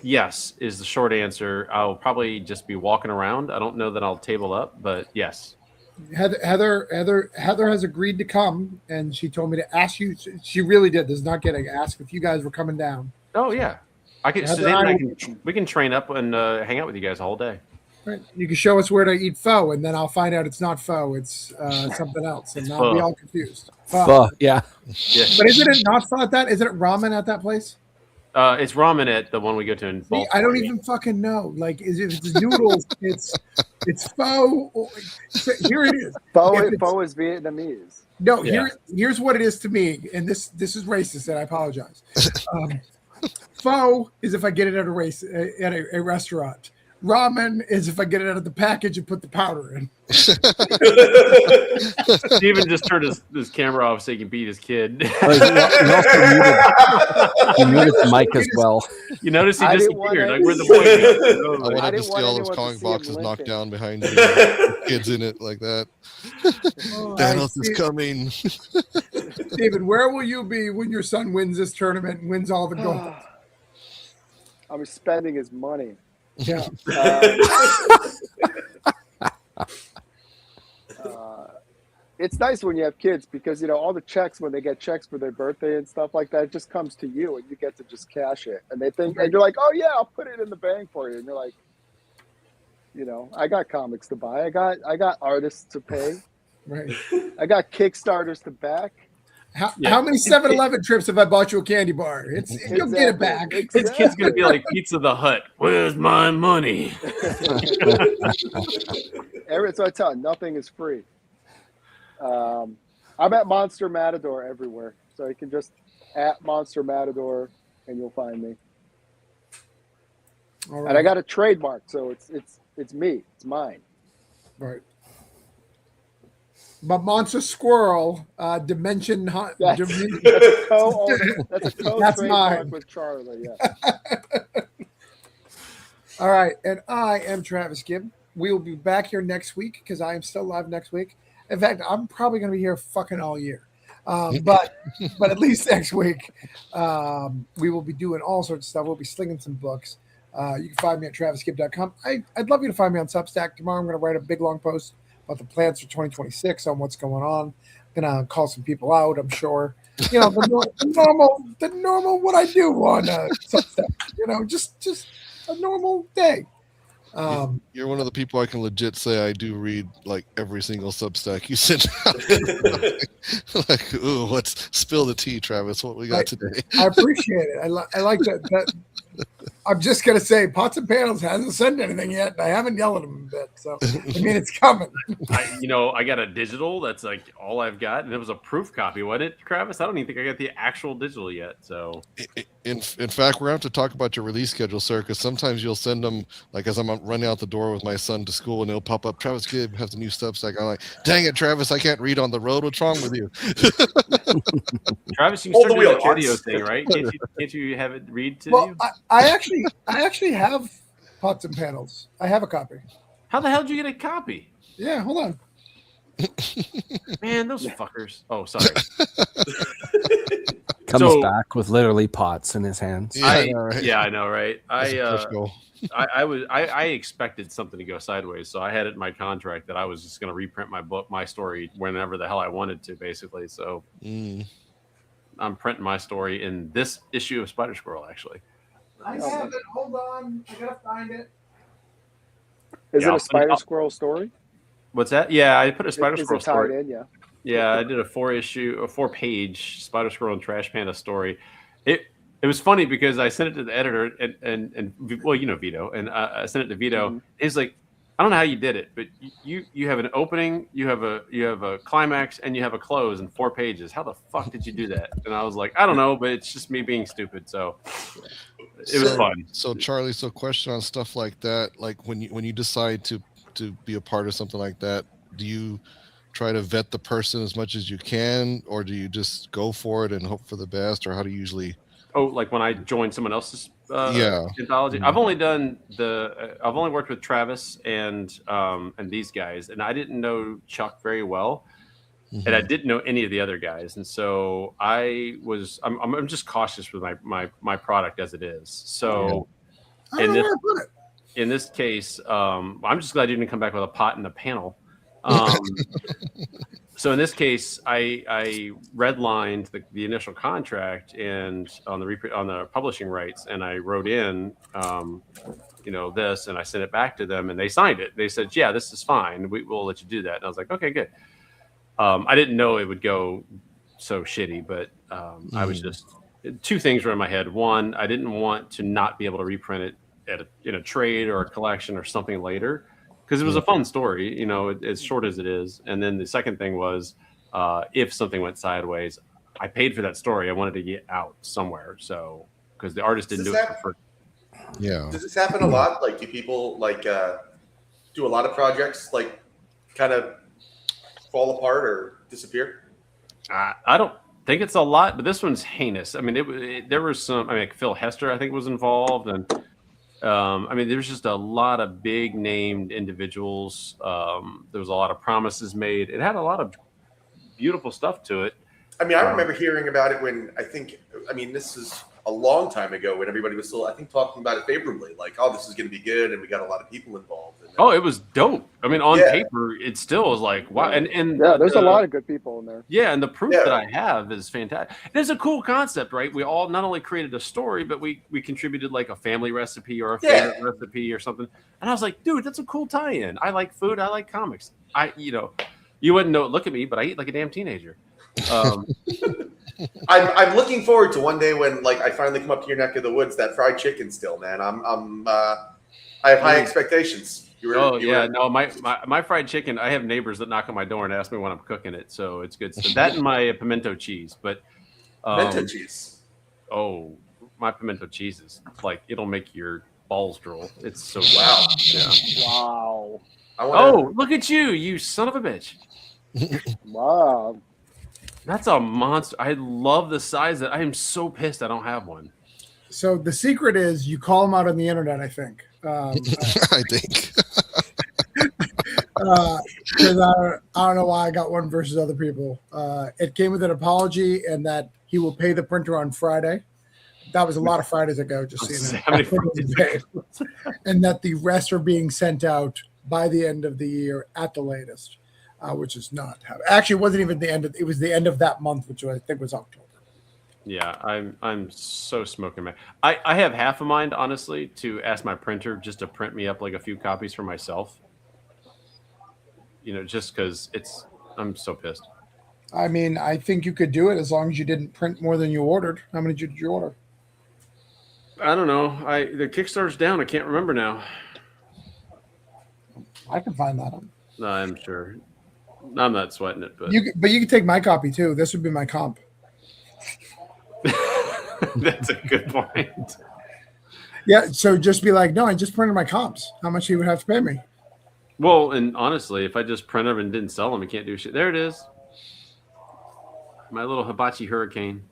Yes is the short answer. I'll probably just be walking around. I don't know that I'll table up, but yes. Heather has agreed to come, and she told me to ask you. She really did. This is not kidding. Ask if you guys were coming down. Oh yeah, we can train up and hang out with you guys the whole day. Right. You can show us where to eat pho, and then I'll find out it's not pho. It's something else, and I'll be all confused. Pho, yeah. But isn't it not pho at that? Isn't it ramen at that place? It's ramen at the one we go to in Baltimore. I don't even fucking know. Like, if it's noodles, it's pho. Here it is. Pho is Vietnamese. No, here's what it is to me, and this is racist, and I apologize. Pho is if I get it at a restaurant. Ramen is if I get it out of the package and put the powder in. Steven just turned his camera off so he can beat his kid. He muted the mic as well. You notice he disappeared. Like, where'd the boy go? I wanted to see all those comic boxes knocked down behind you. Kids in it like that. Thanos is coming. David, where will you be when your son wins this tournament and wins all the gold? I'm spending his money. Yeah. It's nice when you have kids because, all the checks, when they get checks for their birthday and stuff like that, it just comes to you and you get to just cash it. And they think, and you're like, oh yeah, I'll put it in the bank for you. And you're like, I got comics to buy. I got artists to pay. Right. I got Kickstarters to back. How many 7-Eleven trips have I bought you a candy bar? You'll get it back. His kid's gonna be like Pizza the Hut. Where's my money? So I tell you, nothing is free. I'm at Monster Matador everywhere, so you can just at Monster Matador and you'll find me. All right. And I got a trademark, so it's me, it's mine. Right. But Monster Squirrel, Dimension Hunt. That's a co-trademark with Charlie. Yeah. All right, and I am Travis Gibb. We will be back here next week because I am still live next week. In fact, I'm probably going to be here fucking all year. But at least next week, we will be doing all sorts of stuff. We'll be slinging some books. You can find me at travisgibb.com. I'd love you to find me on Substack. Tomorrow I'm going to write a big long post about the plans for 2026 on what's going on. I'm going to call some people out, I'm sure. The normal what I do on Substack. Just a normal day. You're one of the people I can legit say I do read like every single Substack you send out. Like, ooh, let's spill the tea, Travis. What we got today? I appreciate it. I like that. I'm just gonna say, Pots and Panels hasn't sent anything yet, and I haven't yelled at him a bit. So I mean, it's coming. I got a digital. That's like all I've got, and it was a proof copy, wasn't it, Travis? I don't even think I got the actual digital yet. So, in fact, we're gonna have to talk about your release schedule, sir, because sometimes you'll send them like as I'm running out the door with my son to school, and it'll pop up. Travis Gibb has a new Substack. I'm like, dang it, Travis, I can't read on the road. What's wrong with you? Travis, you can Hold start the doing wheel, the audio kids. thing, right? Can't you have it read to Well, you? I actually have Pots and Panels. I have a copy. How the hell did you get a copy? Yeah, hold on. Man, those fuckers. Oh, sorry. Comes back with literally pots in his hands. I know, right? Yeah, I know, right? That's a push goal. I expected something to go sideways, so I had it in my contract that I was just going to reprint my story whenever the hell I wanted to, basically. So I'm printing my story in this issue of Spider Squirrel, actually. I have it. Hold on. I gotta find it. Is Yeah, it I'll a send it Spider out. Squirrel story? What's that? Yeah, I put a Spider Is Squirrel it tied story. in? Yeah. Yeah, I did a 4-page Spider Squirrel and Trash Panda story. It was funny because I sent it to the editor and well, you know Vito, and I sent it to Vito. Mm-hmm. He's like, I don't know how you did it, but you have an opening, you have a climax, and you have a close in 4 pages. How the fuck did you do that? And I was like, I don't know, but it's just me being stupid. So it was fun. So Charlie, question on stuff like that, like when you decide to be a part of something like that, do you try to vet the person as much as you can, or do you just go for it and hope for the best, or how do you usually? Oh, like when I joined someone else's anthology. Mhm. I've only worked with Travis and these guys, and I didn't know Chuck very well, and I didn't know any of the other guys, and so I'm just cautious with my product as it is. So I don't know where I put it. in this case, I'm just glad you didn't come back with a pot and a panel. So in this case, I redlined the initial contract and on the publishing rights, and I wrote in, this, and I sent it back to them, and they signed it. They said, "Yeah, this is fine. We'll let you do that." And I was like, "Okay, good." I didn't know it would go so shitty, but I was just 2 things were in my head. One, I didn't want to not be able to reprint it in a trade or a collection or something later, because it was a fun story, as short as it is. And then the second thing was, if something went sideways, I paid for that story. I wanted to get out somewhere. So, because the artist didn't do it for free. Yeah. Does this happen a lot? Like, do people do a lot of projects like kind of fall apart or disappear? I don't think it's a lot, but this one's heinous. I mean, there was some. I mean, like Phil Hester, I think, was involved, and there's just a lot of big named individuals. There was a lot of promises made. It had a lot of beautiful stuff to it. I mean, I remember hearing about it when this is a long time ago when everybody was still, I think, talking about it favorably. Like, oh, this is going to be good, and we got a lot of people involved. And then, Oh, it was dope. I mean, on paper, it still was like, wow. And Yeah, there's a lot of good people in there. Yeah, and the proof that I have is fantastic. It's a cool concept, right? We all not only created a story, but we contributed like a family recipe or a favorite recipe or something. And I was like, dude, that's a cool tie-in. I like food. I like comics. You wouldn't know it. Look at me, but I eat like a damn teenager. I'm looking forward to one day when I finally come up to your neck of the woods. That fried chicken, still, man. I have high expectations. No, my fried chicken. I have neighbors that knock on my door and ask me when I'm cooking it, so it's good. So that and my pimento cheese, but pimento cheese. Oh, my pimento cheese is like it'll make your balls drool. It's so wow. Yeah. Wow. Oh, look at you, you son of a bitch. Wow. That's a monster. I love the size that I am so pissed I don't have one. So the secret is you call them out on the internet, I think. I think. Because I don't know why I got one versus other people. It came with an apology and that he will pay the printer on Friday. That was a lot of Fridays ago, just so you know. How many Fridays ago? And that the rest are being sent out by the end of the year at the latest, which is not how. Actually, it wasn't even the end. It was the end of that month, which I think was October. Yeah, I'm so smoking mad. I have half a mind, honestly, to ask my printer just to print me up like a few copies for myself. You know, just because I'm so pissed. I mean, I think you could do it as long as you didn't print more than you ordered. How many did you order? I don't know. The Kickstarter's down. I can't remember now. I can find that out. No, I'm sure. I'm not sweating it, but You can take my copy too. This would be my comp. that's a good point. Yeah, so just be like, no, I just printed my comps. How much you would have to pay me? Well, and honestly, if I just print them and didn't sell them, I can't do shit. There it is. My little hibachi hurricane.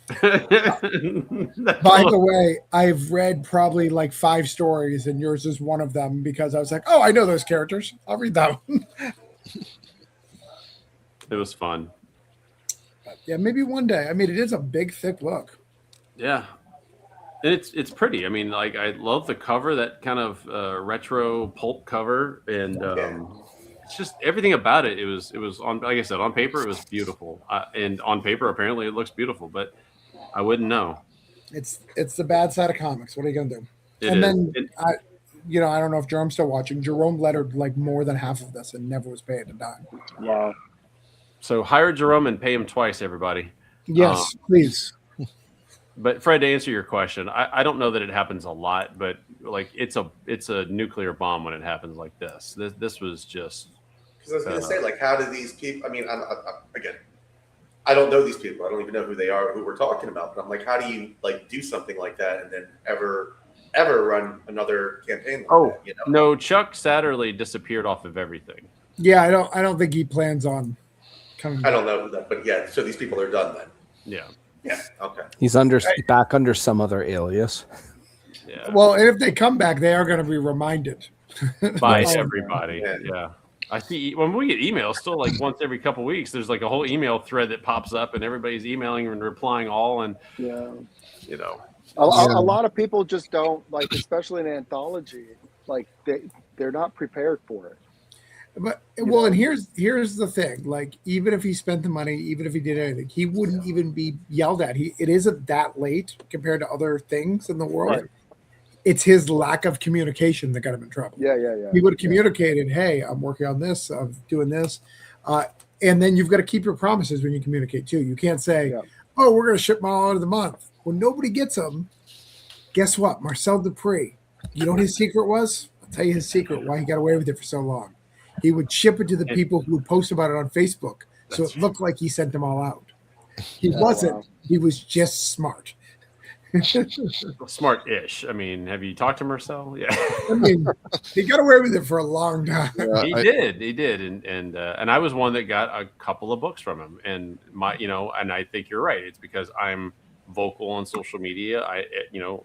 By the way, I've read probably like 5 stories, and yours is one of them because I was like, oh, I know those characters. I'll read that one. It was fun. Yeah, maybe one day. I mean, it is a big, thick book. Yeah. And it's pretty. I mean, like I love the cover, that kind of retro pulp cover, and it's just everything about it. It was on, like I said, on paper it was beautiful, and on paper apparently it looks beautiful, but I wouldn't know. It's the bad side of comics. What are you gonna do? It and is. then I don't know if Jerome's still watching. Jerome lettered like more than half of this and never was paid a dime. Wow. So hire Jerome and pay him twice, everybody. Yes, please. But Fred, to answer your question, I don't know that it happens a lot, but like it's a nuclear bomb when it happens like this. This was just Because I was going to say, like, how do these people? I mean, again, I don't know these people. I don't even know who they are, who we're talking about. But I'm like, how do you like do something like that and then ever run another campaign? Like that, you know? No, Chuck Satterley disappeared off of everything. Yeah, I don't think he plans on coming back. I don't know that, but yeah. So these people are done then. Yeah. Yeah. Okay. He's back under some other alias. Yeah. Well, and if they come back, they are going to be reminded By Oh, everybody. Yeah. I see when we get emails still like once every couple of weeks, there's like a whole email thread that pops up and everybody's emailing and replying all, and Yeah. you know. A lot of people just don't like, especially in anthology, like they're not prepared for it. But well, and here's the thing: like, even if he spent the money, even if he did anything, he wouldn't even be yelled at. It isn't that late compared to other things in the world. Right. It's his lack of communication that got him in trouble. Yeah. He would have communicated, "Hey, I'm working on this. I'm doing this," and then you've got to keep your promises when you communicate too. You can't say, "Oh, we're going to ship them all out of the month." When nobody gets them, guess what? Marcel Dupree. You know what his secret was? I'll tell you his secret. Why he got away with it for so long. He would ship it to the people who would post about it on Facebook, so it looked like he sent them all out. He wasn't. Wow. He was just smart. Smart-ish. I mean, have you talked to Marcel? Yeah. I mean, he got away with it for a long time. He did, and I was one that got a couple of books from him, and and I think you're right. It's because I'm vocal on social media.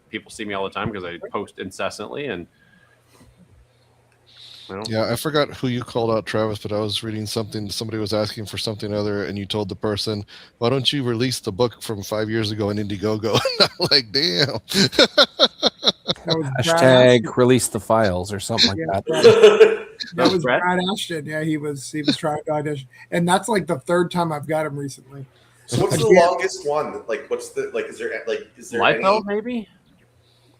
People see me all the time because I post incessantly, and yeah, I forgot who you called out, Travis, but I was reading something. Somebody was asking for something other, and you told the person, "Why don't you release the book from 5 years ago in Indiegogo?" And I'm like, "Damn." Hashtag release the files or something like that. That was Brad Ashton. Yeah, he was trying to audition, and that's like the 3rd time I've got him recently. So what's the longest one? Like, what's the is there Liefeld maybe?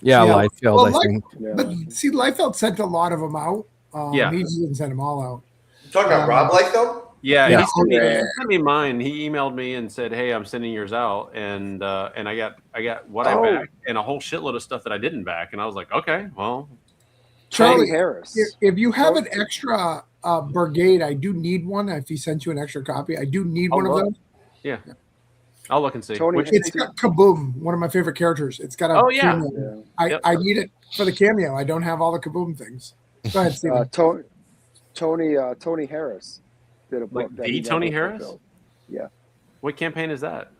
Yeah, Liefeld. I think. But see, Liefeld sent a lot of them out. He didn't send them all out. You talking about Rob Liefeld? Yeah, he sent me mine. He emailed me and said, "Hey, I'm sending yours out," and I got what I backed and a whole shitload of stuff that I didn't back, and I was like, "Okay, well." Charlie Harris, if you have an extra brigade, I do need one. If he sends you an extra copy, I do need one of those. Yeah. I'll look and see. It's got Kaboom, one of my favorite characters. It's got a cameo. I need it for the cameo. I don't have all the Kaboom things. Go ahead, Steven. Tony Harris did a book. Like the Tony Harris? Fulfilled. Yeah. What campaign is that?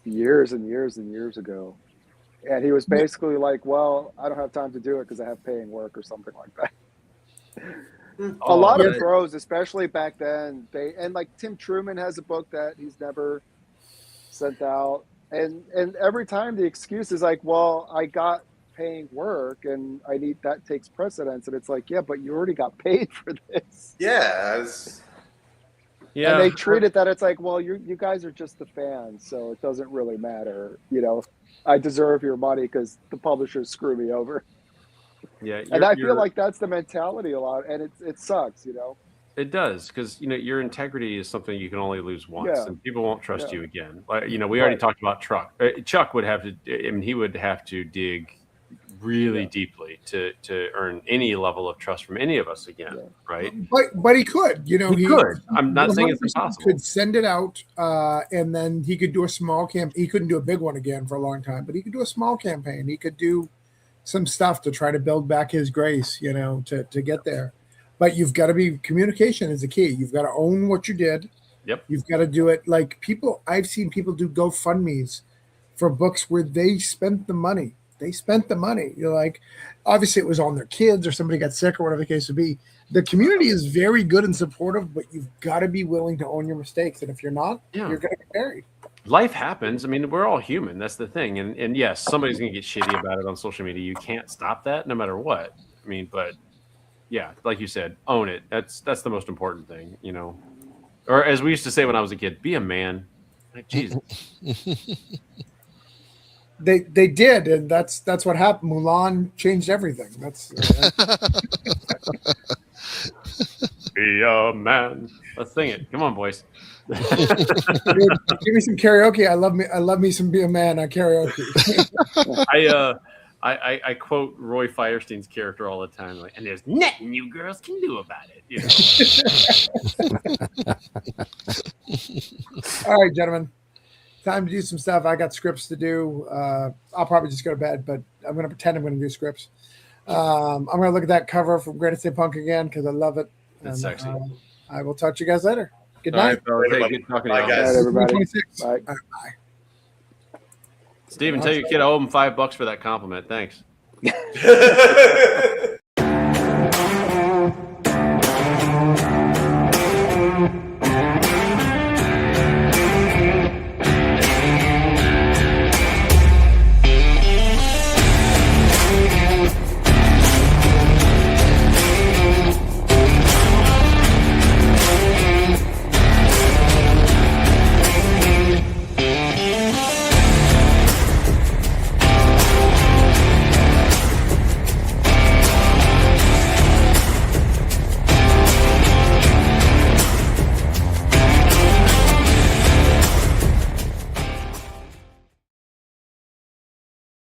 Years and years and years ago. And he was basically like, well, I don't have time to do it because I have paying work or something like that. A lot Oh, of pros, especially back then, like Tim Truman has a book that he's never sent out, and every time the excuse is like, well, I got paying work and I need that takes precedence, and it's like, yeah, but you already got paid for this. Yeah, it's, yeah. And they treat it that it's like, well, you guys are just the fans, so it doesn't really matter. I deserve your money because the publishers screw me over. Yeah, And I feel like that's the mentality a lot, and it sucks. It does, because your integrity is something you can only lose once, Yeah. and people won't trust Yeah. you again. Like we already Right. talked about Chuck would have to. I mean, he would have to dig really Yeah. deeply to earn any level of trust from any of us again, Yeah. right? But he could, He could. I'm not saying it's 100% impossible. Could send it out, and then he could do a small camp. He couldn't do a big one again for a long time, but he could do a small campaign. He could do some stuff to try to build back his grace, to get there. But you've got to be communication is the key. You've got to own what you did. Yep. You've got to do it like people. I've seen people do GoFundMe's for books where they spent the money. They spent the money. You're like, obviously it was on their kids or somebody got sick or whatever the case would be. The community is very good and supportive, but you've got to be willing to own your mistakes. And if you're not, Yeah. you're going to get buried. Life happens. I mean, we're all human. That's the thing. And yes, somebody's going to get shitty about it on social media. You can't stop that no matter what. I mean, but yeah, like you said, own it. That's the most important thing, Or as we used to say when I was a kid, be a man. Like, Jesus. They did, and that's what happened. Mulan changed everything. That's Be a man. Let's sing it. Come on, boys. Dude, give me some karaoke. I love me some Be a Man on karaoke. I quote Roy Firestein's character all the time, like, and there's nothing you girls can do about it. All right, gentlemen. Time to do some stuff. I got scripts to do. I'll probably just go to bed, but I'm going to pretend I'm going to do scripts. I'm going to look at that cover from Greatest Day Punk again because I love it. That's sexy. I will talk to you guys later. Good All night. right, fellas. Hey, good talking to Bye, you. All right, guys. everybody. 26. Bye. All right, bye. Steven, tell your kid I owe him $5 for that compliment. Thanks.